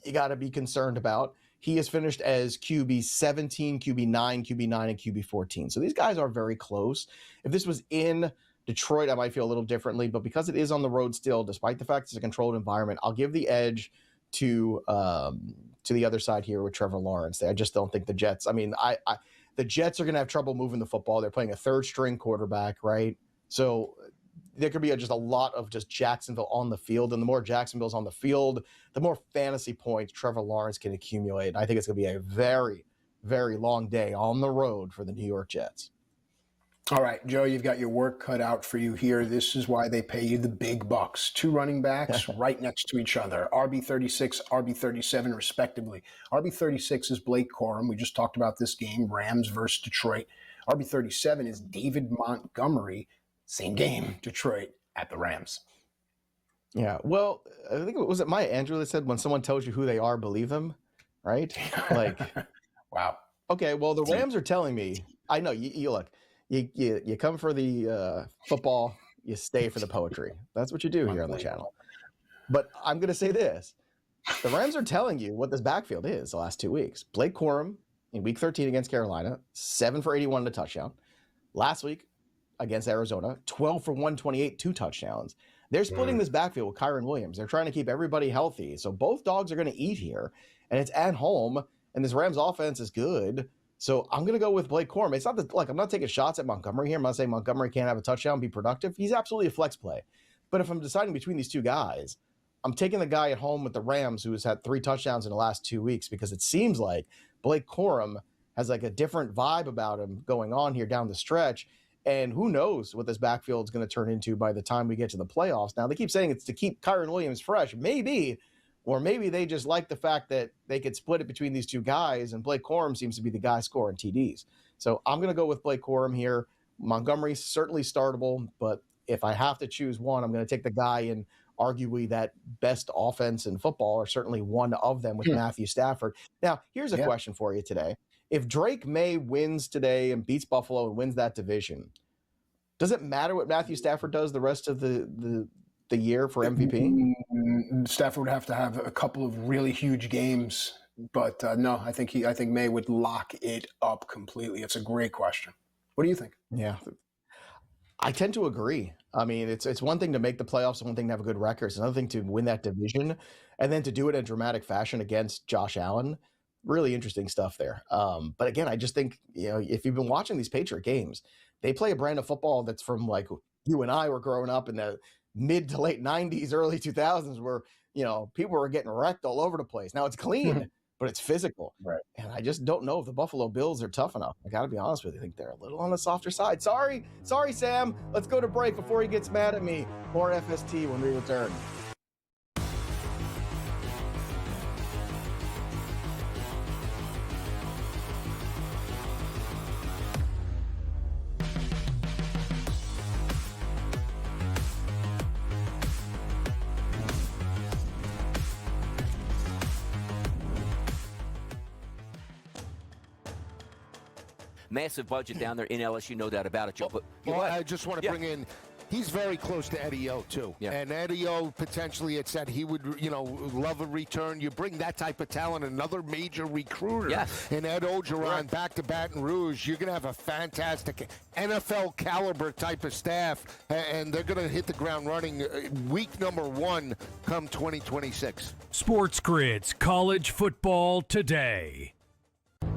you got to be concerned about. He has finished as QB 17, QB 9, QB 9, and QB 14. So these guys are very close. If this was in Detroit, I might feel a little differently, but because it is on the road still, despite the fact it's a controlled environment, I'll give the edge to the other side here with Trevor Lawrence. I just don't think the Jets. I mean, the Jets are going to have trouble moving the football. They're playing a third-string quarterback, right? So there could be just a lot of just Jacksonville on the field, and the more Jacksonville's on the field, the more fantasy points Trevor Lawrence can accumulate. And I think it's going to be a very, very long day on the road for the New York Jets. All right, Joe, you've got your work cut out for you here. This is why they pay you the big bucks. Two running backs right next to each other, RB36, RB37, respectively. RB36 is Blake Corum. We just talked about this game, Rams versus Detroit. RB37 is David Montgomery. Same game, Detroit at the Rams. Yeah, well, I think was it Maya Angelou that said, when someone tells you who they are, believe them, right? Wow. Okay, well, the Rams are telling me, I know, you look, you come for the football, you stay for the poetry. That's what you do here on the channel. But I'm going to say this. The Rams are telling you what this backfield is the last 2 weeks. Blake Corum in week 13 against Carolina, 7 for 81 and a touchdown. Last week against Arizona, 12 for 128, 2 touchdowns. They're splitting this backfield with Kyron Williams. They're trying to keep everybody healthy. So both dogs are going to eat here, and it's at home, and this Rams offense is good. So I'm going to go with Blake Corum. It's not that, I'm not taking shots at Montgomery here. I'm not saying Montgomery can't have a touchdown and be productive. He's absolutely a flex play. But if I'm deciding between these two guys, I'm taking the guy at home with the Rams who has had 3 touchdowns in the last 2 weeks, because it seems like Blake Corum has a different vibe about him going on here down the stretch. And who knows what this backfield is going to turn into by the time we get to the playoffs. Now, they keep saying it's to keep Kyron Williams fresh. Maybe. Or maybe they just like the fact that they could split it between these two guys, and Blake Corum seems to be the guy scoring TDs. So I'm going to go with Blake Corum here. Montgomery's certainly startable, but if I have to choose one, I'm going to take the guy in arguably that best offense in football, or certainly one of them with Matthew Stafford. Now, here's a question for you today. If Drake May wins today and beats Buffalo and wins that division, does it matter what Matthew Stafford does the rest of the year for MVP? Stafford would have to have a couple of really huge games, but no, I think May would lock it up completely. It's a great question. What do you think? Yeah, I tend to agree. I mean, it's one thing to make the playoffs, one thing to have a good record, it's another thing to win that division, and then to do it in dramatic fashion against Josh Allen. Really interesting stuff there. But again, I just think, if you've been watching these Patriot games, they play a brand of football that's from you and I were growing up in the mid to late 90s, early 2000s, where, people were getting wrecked all over the place. Now it's clean, but it's physical. Right. And I just don't know if the Buffalo Bills are tough enough. I got to be honest with you. I think they're a little on the softer side. Sorry, Sam. Let's go to break before he gets mad at me. More FST when we return. Massive budget down there in LSU, no doubt about it, Joe. But I just want to bring in he's very close to Eddie O, too. Yeah. And Eddie O potentially had said he would, love a return. You bring that type of talent, another major recruiter, and Ed Ogeron back to Baton Rouge, you're going to have a fantastic NFL caliber type of staff, and they're going to hit the ground running week number 1 come 2026. Sports Grid's College Football Today. I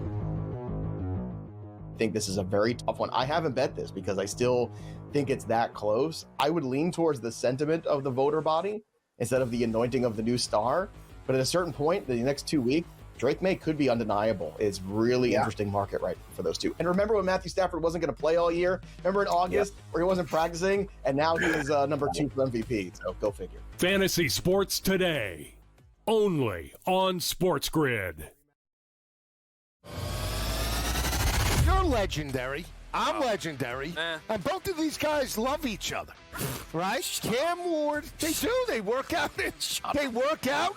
think this is a very tough one. I haven't bet this because I still think it's that close. I would lean towards the sentiment of the voter body instead of the anointing of the new star. But at a certain point, the next 2 weeks, Drake May could be undeniable. It's really interesting market right for those two. And remember when Matthew Stafford wasn't going to play all year? Remember in August where he wasn't practicing? And now he is number 2 for MVP. So go figure. Fantasy Sports Today, only on Sports Grid. You're legendary. I'm legendary. And both of these guys love each other. Right? Cam Ward, they do. They work out. They work out.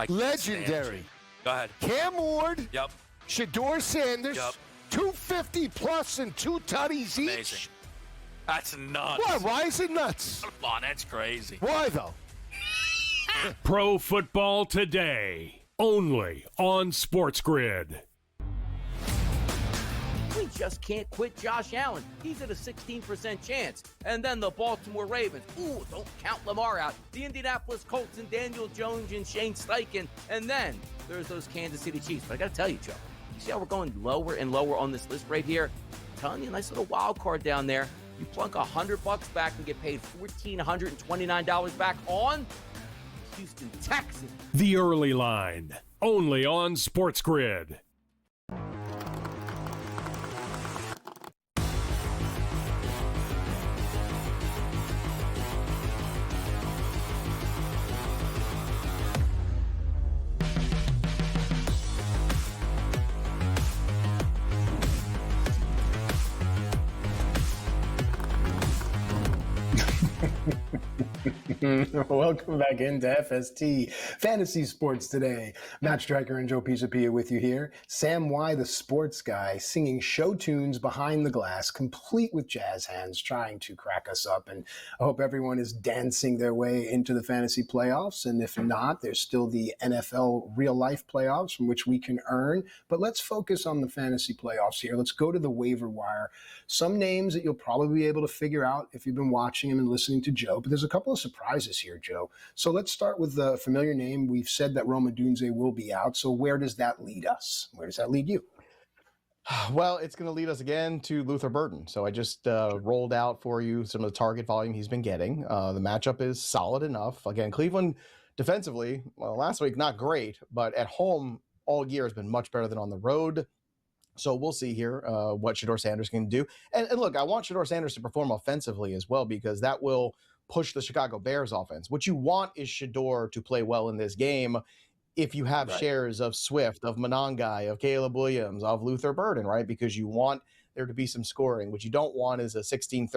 Legendary. Go ahead. Cam Ward. Yep. Shador Sanders. Yep. 250 plus and 2 tutties each. Amazing. That's nuts. Why is it nuts? Come on, that's crazy. Why, though? Pro Football Today, only on Sports Grid. We just can't quit Josh Allen. He's at a 16% chance. And then the Baltimore Ravens. Ooh, don't count Lamar out. The Indianapolis Colts and Daniel Jones and Shane Steichen. And then there's those Kansas City Chiefs. But I got to tell you, Joe, you see how we're going lower and lower on this list right here? I'm telling you, a nice little wild card down there. You plunk $100 back and get paid $1,429 back on Houston Texans. The Early Line, only on Sports Grid. Welcome back into FST Fantasy Sports Today. Matt Striker and Joe Pisapia with you here. Sam Y, the sports guy, singing show tunes behind the glass, complete with jazz hands, trying to crack us up. And I hope everyone is dancing their way into the fantasy playoffs. And if not, there's still the NFL real life playoffs from which we can earn. But let's focus on the fantasy playoffs here. Let's go to the waiver wire. Some names that you'll probably be able to figure out if you've been watching him and listening to Joe. But there's a couple of surprises here, Joe. So let's start with the familiar name. We've said that Roma Dunze will be out. So where does that lead us? Where does that lead you? Well, it's going to lead us again to Luther Burden. So I just rolled out for you some of the target volume he's been getting. The matchup is solid enough. Again, Cleveland defensively, well, last week, not great, but at home all year has been much better than on the road. So we'll see here what Shador Sanders can do. And look, I want Shador Sanders to perform offensively as well, because that will push the Chicago Bears offense. What you want is Shador to play well in this game if you have shares of Swift, of Monangai, of Caleb Williams, of Luther Burden, right? Because you want there to be some scoring. What you don't want is a 16-13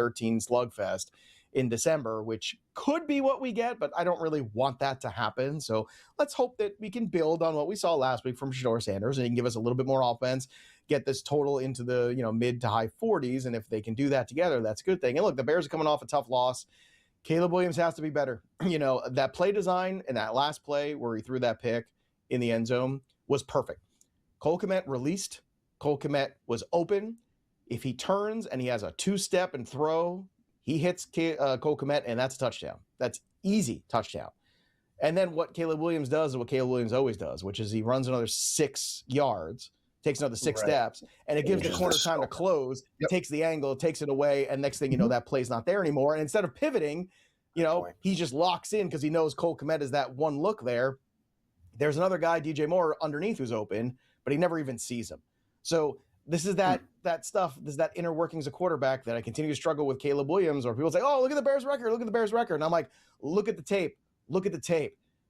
slugfest in December, which could be what we get, but I don't really want that to happen. So let's hope that we can build on what we saw last week from Shador Sanders and he can give us a little bit more offense, get this total into the mid to high 40s. And if they can do that together, that's a good thing. And look, the Bears are coming off a tough loss. Caleb Williams has to be better. That play design and that last play where he threw that pick in the end zone was perfect. Cole Kmet released. Cole Kmet was open. If he turns and he has a two-step and throw, he hits Cole Kmet, and that's a touchdown. That's easy touchdown. And then what Caleb Williams does is what Caleb Williams always does, which is he runs another 6 yards, takes another 6 steps, and it gives the corner time to close, takes the angle, takes it away, and next thing you know, that play's not there anymore. And instead of pivoting, he just locks in because he knows Cole Kmet is that one look there. There's another guy, DJ Moore, underneath who's open, but he never even sees him. So this is that stuff, this is that inner workings of quarterback that I continue to struggle with Caleb Williams, or people say, oh, look at the Bears record, look at the Bears record. And I'm like, look at the tape.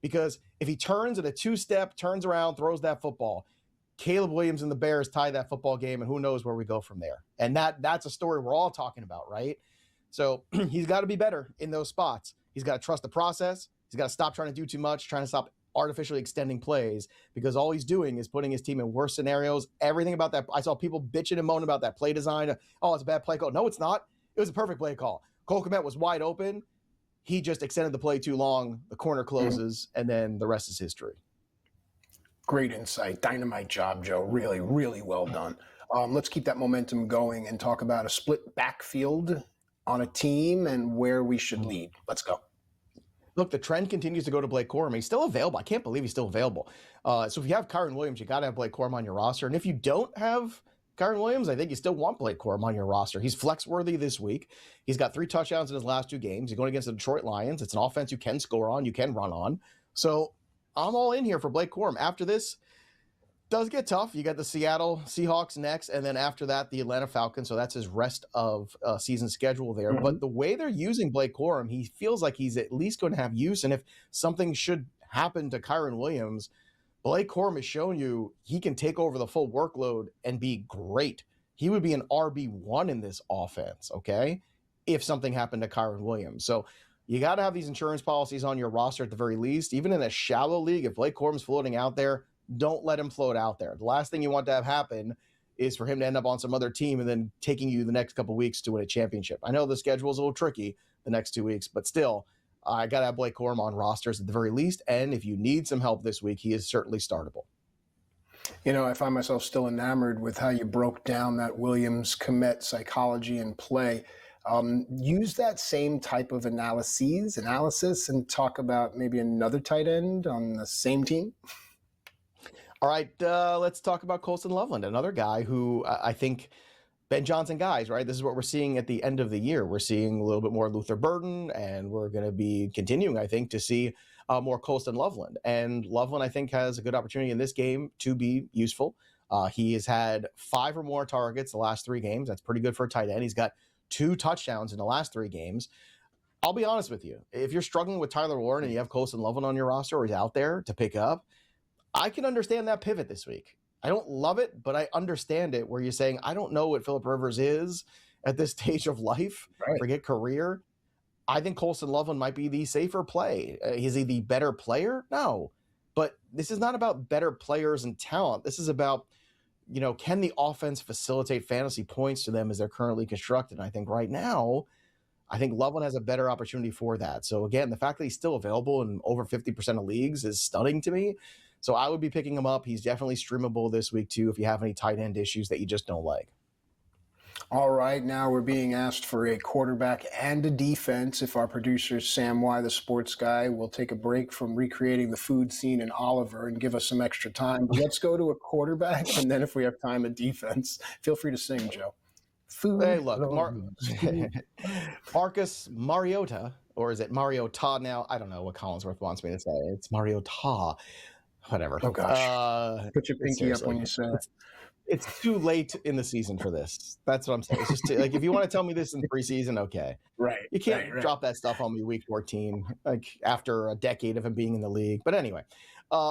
Because if he turns at a two-step, turns around, throws that football, Caleb Williams and the Bears tie that football game, and who knows where we go from there. And that's a story we're all talking about, right? So he's got to be better in those spots. He's got to trust the process. He's got to stop trying to do too much, trying to stop artificially extending plays, because all he's doing is putting his team in worse scenarios. Everything about that, I saw people bitching and moaning about that play design. Oh, it's a bad play call. No, it's not. It was a perfect play call. Cole Kmet was wide open. He just extended the play too long. The corner closes, and then the rest is history. Great insight. Dynamite job, Joe. Really, really well done. Let's keep that momentum going and talk about a split backfield on a team and where we should lead. Let's go. Look, the trend continues to go to Blake Corum. He's still available. I can't believe he's still available. So if you have Kyren Williams, you got to have Blake Corum on your roster. And if you don't have Kyren Williams, I think you still want Blake Corum on your roster. He's flex-worthy this week. He's got 3 touchdowns in his last 2 games. He's going against the Detroit Lions. It's an offense you can score on, you can run on. So I'm all in here for Blake Corum. After this, does get tough. You got the Seattle Seahawks next, and then after that, the Atlanta Falcons. So that's his rest of season schedule there. But the way they're using Blake Corum, he feels like he's at least going to have use. And if something should happen to Kyren Williams, Blake Corum has shown you he can take over the full workload and be great. He would be an RB1 in this offense, okay, if something happened to Kyren Williams. So you got to have these insurance policies on your roster at the very least. Even in a shallow league, if Blake Corum's floating out there, don't let him float out there. The last thing you want to have happen is for him to end up on some other team and then taking you the next couple of weeks to win a championship. I know the schedule is a little tricky the next 2 weeks, but still, I got to have Blake Corum on rosters at the very least. And if you need some help this week, he is certainly startable. You know, I find myself still enamored with how you broke down that Williams Kmet psychology and play. Use that same type of analysis and talk about maybe another tight end on the same team. All right, let's talk about Colston Loveland, another guy who I think Ben Johnson guys, right? This is what we're seeing at the end of the year. We're seeing a little bit more Luther Burden, and we're going to be continuing, I think, to see more Colston Loveland. And Loveland, I think, has a good opportunity in this game to be useful. He has had 5 or more targets the last 3 games. That's pretty good for a tight end. He's got 2 touchdowns in the last 3 games. I'll be honest with you. If you're struggling with Tyler Warren and you have Colston Loveland on your roster or he's out there to pick up, I can understand that pivot this week. I don't love it, but I understand it where you're saying, I don't know what Phillip Rivers is at this stage of life, forget career. I think Colston Loveland might be the safer play. Is he the better player? No, but this is not about better players and talent. This is about, you know, can the offense facilitate fantasy points to them as they're currently constructed? And I think right now, I think Loveland has a better opportunity for that. So again, the fact that he's still available in over 50% of leagues is stunning to me. So I would be picking him up. He's definitely streamable this week too if you have any tight end issues that you just don't like. All right, now we're being asked for a quarterback and a defense. If our producer, Sam Y, the sports guy, will take a break from recreating the food scene in Oliver and give us some extra time. But let's go to a quarterback, and then if we have time, a defense. Feel free to sing, Joe. Food. Hey, look, Marcus Mariota, or is it Mariota now? I don't know what Collinsworth wants me to say. It's Mariota. Whatever. Oh, gosh. Put your pinky up when you say it. It's too late in the season for this. That's what I'm saying. It's just like, if you want to tell me this in preseason, okay. Right. You can't drop that stuff on me week 14, like after a decade of him being in the league. But anyway,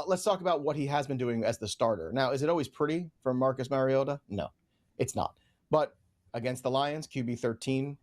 let's talk about what he has been doing as the starter. Now, is it always pretty for Marcus Mariota? No, it's not. But against the Lions, QB 13,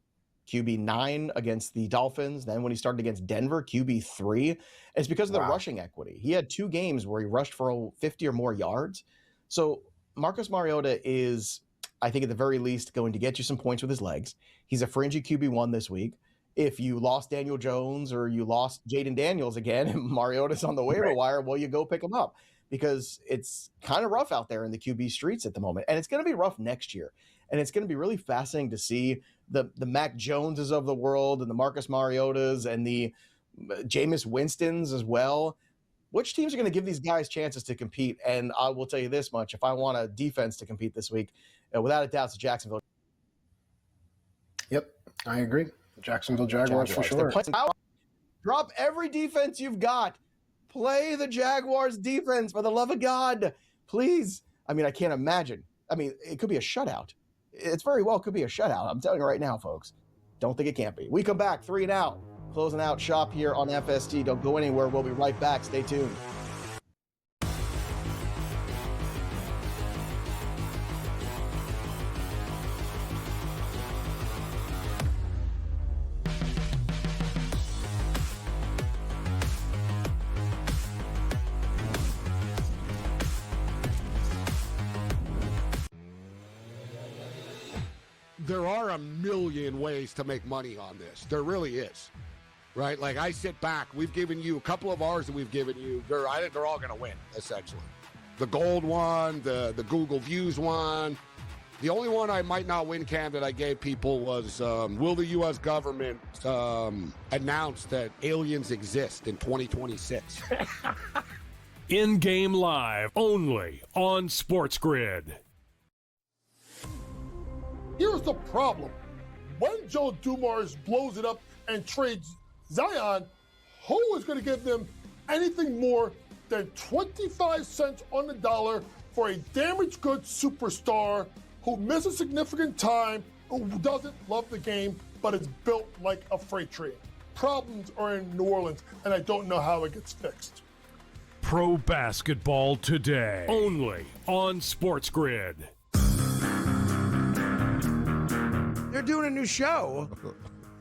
QB 9 against the Dolphins. Then when he started against Denver, QB 3. And it's because of the rushing equity. He had 2 games where he rushed for 50 or more yards. So Marcus Mariota is, I think at the very least, going to get you some points with his legs. He's a fringy QB1 this week. If you lost Daniel Jones or you lost Jaden Daniels again and Mariota's on the waiver wire, well, you go pick him up because it's kind of rough out there in the QB streets at the moment. And it's going to be rough next year. And it's going to be really fascinating to see the Mac Joneses of the world and the Marcus Mariotas and the Jameis Winstons as well. Which teams are going to give these guys chances to compete? And I will tell you this much. If I want a defense to compete this week, without a doubt, it's Jacksonville. Yep, I agree. Jacksonville Jaguars for sure. Drop every defense you've got. Play the Jaguars defense, for the love of God. Please. I mean, I can't imagine. I mean, it could be a shutout. It's very well could be a shutout. I'm telling you right now, folks. Don't think it can't be. We come back 3 and out. Closing out shop here on FST. Don't go anywhere. We'll be right back. Stay tuned. there are a million ways to make money on this. There really is, right? Like I sit back, we've given you a couple of ours that we've given you. I think they're all going to win, essentially. The gold one, the Google Views one. The only one I might not win, Cam, that I gave people was, will the U.S. government announce that aliens exist in 2026? In-game live, only on SportsGrid. Here's the problem. When Joe Dumars blows it up and trades Zion, who is going to give them anything more than 25 cents on the dollar for a damaged goods superstar who misses significant time, who doesn't love the game, but is built like a freight train? Problems are in New Orleans, and I don't know how it gets fixed. Pro basketball today, only on SportsGrid. They're doing a new show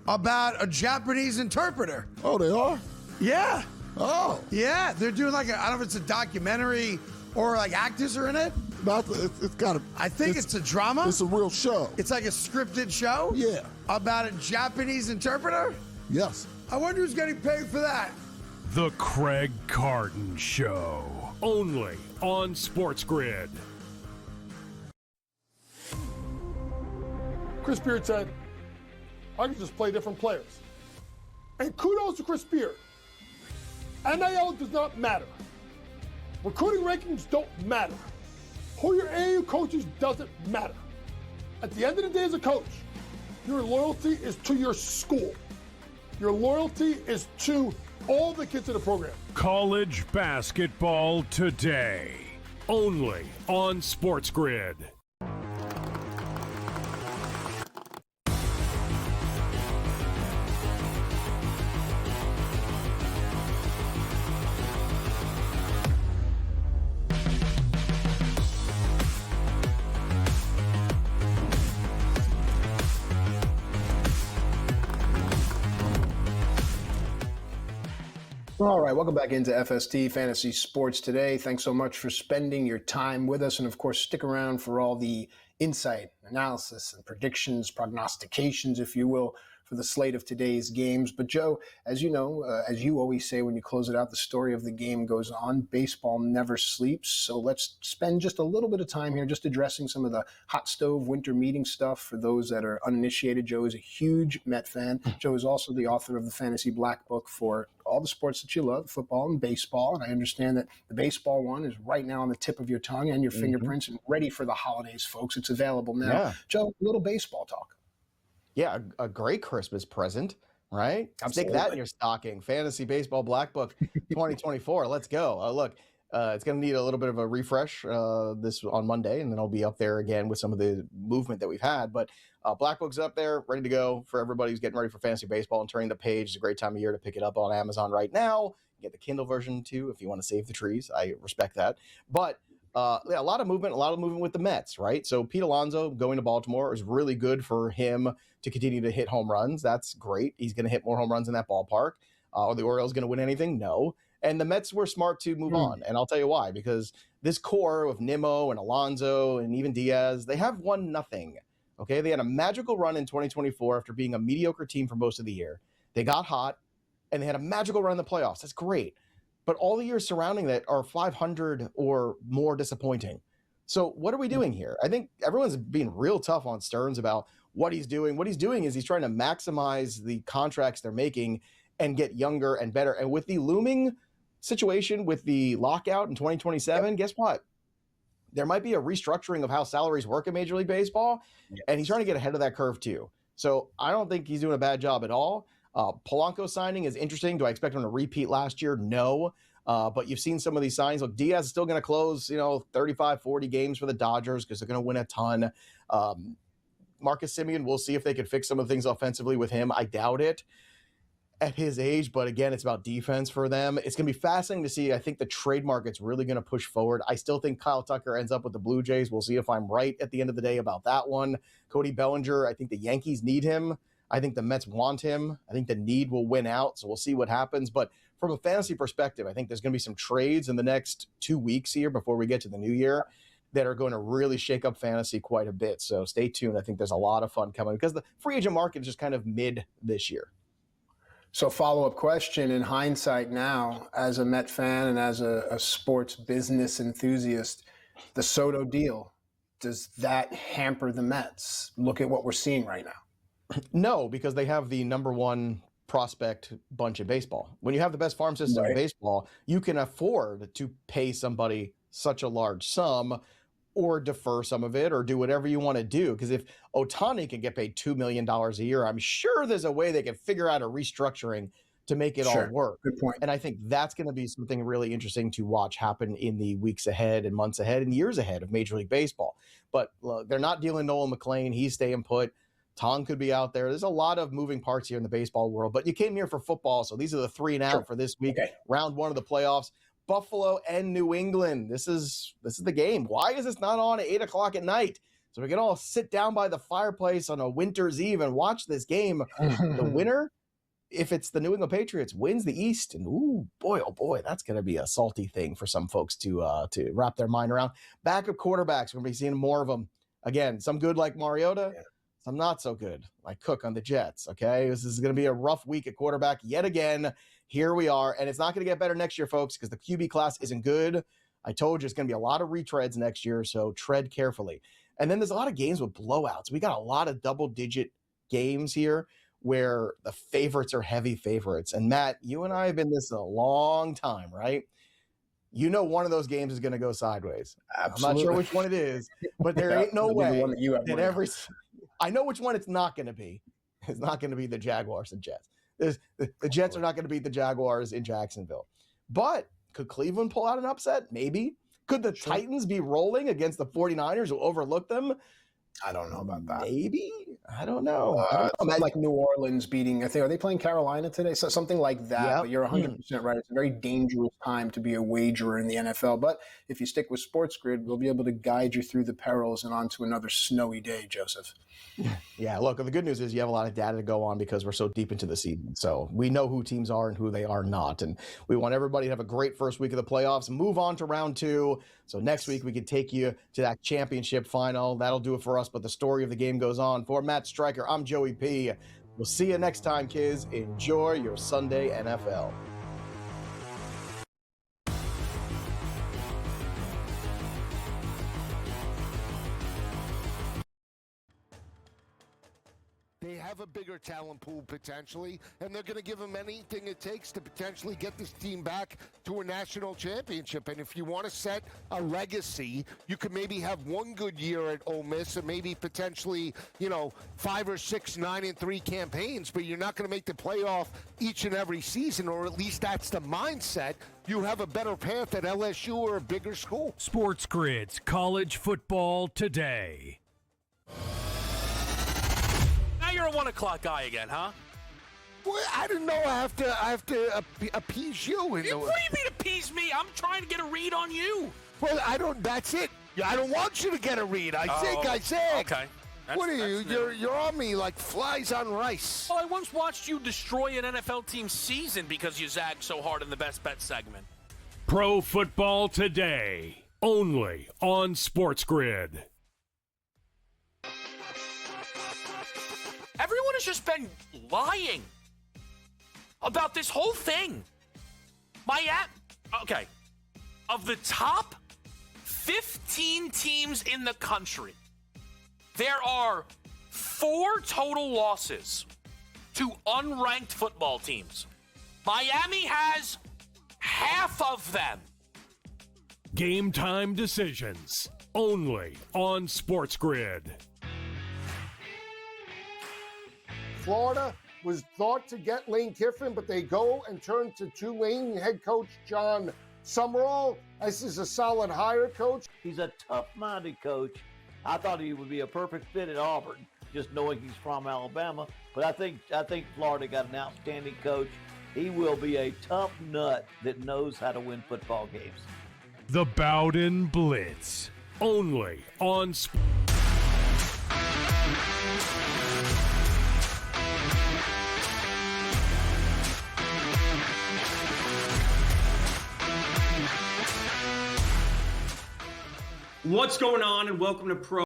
about a Japanese interpreter. Oh, they are? Yeah. Oh. Yeah, they're doing I don't know if it's a documentary or actors are in it. It's got to. I think it's a drama. It's a real show. It's like a scripted show? Yeah. About a Japanese interpreter? Yes. I wonder who's getting paid for that. The Craig Carton Show, only on SportsGrid. Chris Beard said, I can just play different players. And kudos to Chris Beard. NIL does not matter. Recruiting rankings don't matter. Who your AAU coaches doesn't matter. At the end of the day as a coach, your loyalty is to your school. Your loyalty is to all the kids in the program. College basketball today, only on SportsGrid. All right, welcome back into FST Fantasy Sports Today. Thanks so much for spending your time with us. And of course, stick around for all the insight, analysis, and predictions, prognostications, if you will, for the slate of today's games. But Joe, as you know, as you always say when you close it out, the story of the game goes on. Baseball never sleeps. So let's spend just a little bit of time here just addressing some of the hot stove winter meeting stuff for those that are uninitiated. Joe is a huge Met fan. Joe is also the author of the Fantasy Black Book for all the sports that you love, football and baseball. And I understand that the baseball one is right now on the tip of your tongue and your fingerprints and ready for the holidays, folks. It's available now. Yeah. Joe, a little baseball talk. Yeah, a great Christmas present, right? Absolutely. Stick that in your stocking. Fantasy Baseball Black Book 2024. Let's go. Look, it's going to need a little bit of a refresh this on Monday, and then I'll be up there again with some of the movement that we've had. But Black Book's up there, ready to go for everybody who's getting ready for fantasy baseball and turning the page. It's a great time of year to pick it up on Amazon right now. You get the Kindle version too if you want to save the trees. I respect that. But yeah, a lot of movement with the Mets, right? So Pete Alonso going to Baltimore is really good for him to continue to hit home runs. That's great. He's going to hit more home runs in that ballpark. Are the Orioles going to win anything? No. And the Mets were smart to move on. And I'll tell you why, because this core of Nimmo and Alonso and even Diaz, they have won nothing. Okay. They had a magical run in 2024 after being a mediocre team for most of the year. They got hot and they had a magical run in the playoffs. That's great. But all the years surrounding that are 500 or more disappointing. So what are we doing here? I think everyone's being real tough on Stearns about what he's doing. What he's doing is he's trying to maximize the contracts they're making and get younger and better. And with the looming situation with the lockout in 2027, guess what? There might be a restructuring of how salaries work in Major League Baseball, and he's trying to get ahead of that curve too. So I don't think he's doing a bad job at all. Polanco signing is interesting. Do I expect him to repeat last year? No. But you've seen some of these signings. Look, Diaz is still going to close, 35, 40 games for the Dodgers because they're going to win a ton. Marcus Semien, we'll see if they can fix some of the things offensively with him. I doubt it at his age, but again, it's about defense for them. It's going to be fascinating to see. I think the trade market's really going to push forward. I still think Kyle Tucker ends up with the Blue Jays. We'll see if I'm right at the end of the day about that one. Cody Bellinger, I think the Yankees need him. I think the Mets want him. I think the need will win out, so we'll see what happens. But from a fantasy perspective, I think there's going to be some trades in the next 2 weeks here before we get to the new year. that are going to really shake up fantasy quite a bit. So stay tuned. I think there's a lot of fun coming because the free agent market is just kind of mid this year. So follow-up question, in hindsight now, as a Met fan and as a sports business enthusiast, the Soto deal, does that hamper the Mets? Look at what we're seeing right now. No, because they have the number one prospect bunch in baseball. When you have the best farm system in baseball, you can afford to pay somebody such a large sum or defer some of it or do whatever you want to do. Because if Ohtani can get paid $2 million a year, I'm sure there's a way they can figure out a restructuring to make it all work. Good point. And I think that's going to be something really interesting to watch happen in the weeks ahead and months ahead and years ahead of Major League Baseball. But look, they're not dealing Nolan McLean. He's staying put. Tong could be out there. There's a lot of moving parts here in the baseball world, but you came here for football. So these are the 3 and out for this week. Round 1 of the playoffs. Buffalo and New England. This is the game. Why is this not on at 8:00 at night? So we can all sit down by the fireplace on a winter's eve and watch this game. The winner, if it's the New England Patriots, wins the East. And oh boy, that's going to be a salty thing for some folks to wrap their mind around. Backup quarterbacks, we're going to be seeing more of them. Again, some good like Mariota, some not so good like Cook on the Jets. Okay, this is going to be a rough week at quarterback yet again. Here we are, and it's not going to get better next year, folks, because the QB class isn't good. I told you it's going to be a lot of retreads next year, so tread carefully. And then there's a lot of games with blowouts. We got a lot of double-digit games here where the favorites are heavy favorites. And Matt, you and I have been this a long time, right? You know one of those games is going to go sideways. Absolutely. I'm not sure which one it is, but there ain't no way that I know which one it's not going to be. It's not going to be the Jaguars and Jets. The Jets are not going to beat the Jaguars in Jacksonville. But could Cleveland pull out an upset? Maybe. Could the Titans be rolling against the 49ers who overlooked them? I don't know about that. Maybe. I don't know. Like New Orleans beating, I think, are they playing Carolina today? So something like that. Yep. But you're 100% right. It's a very dangerous time to be a wagerer in the NFL. But if you stick with SportsGrid, we'll be able to guide you through the perils and onto another snowy day, Joseph. Yeah, look, the good news is you have a lot of data to go on because we're so deep into the season. So we know who teams are and who they are not. And we want everybody to have a great first week of the playoffs, move on to round 2. So next week we can take you to that championship final. That'll do it for us. But the story of the game goes on. For Matt Striker, I'm Joey P. We'll see you next time, kids. Enjoy your Sunday NFL. They have a bigger talent pool potentially, and they're going to give them anything it takes to potentially get this team back to a national championship. And if you want to set a legacy, you could maybe have one good year at Ole Miss and maybe potentially, 5 or 6 9-3 campaigns, but you're not going to make the playoff each and every season, or at least that's the mindset. You have a better path at LSU or a bigger school. SportsGrid's College Football Today. You're a 1 o'clock guy again, huh? Well, I didn't know I have to appease you. What do you mean appease me? I'm trying to get a read on you. Well, that's it. I don't want you to get a read. I think. Okay. What are you? You're on me like flies on rice. Well, I once watched you destroy an NFL team's season because you zagged so hard in the Best Bet segment. Pro Football Today, only on SportsGrid. Everyone has just been lying about this whole thing. Okay. Of the top 15 teams in the country, there are 4 total losses to unranked football teams. Miami has half of them. Game time decisions, only on SportsGrid. Florida was thought to get Lane Kiffin, but they go and turn to Tulane head coach John Summerall. This is a solid hire, coach. He's a tough-minded coach. I thought he would be a perfect fit at Auburn, just knowing he's from Alabama. But I think Florida got an outstanding coach. He will be a tough nut that knows how to win football games. The Bowden Blitz, only on What's going on, and welcome to Pro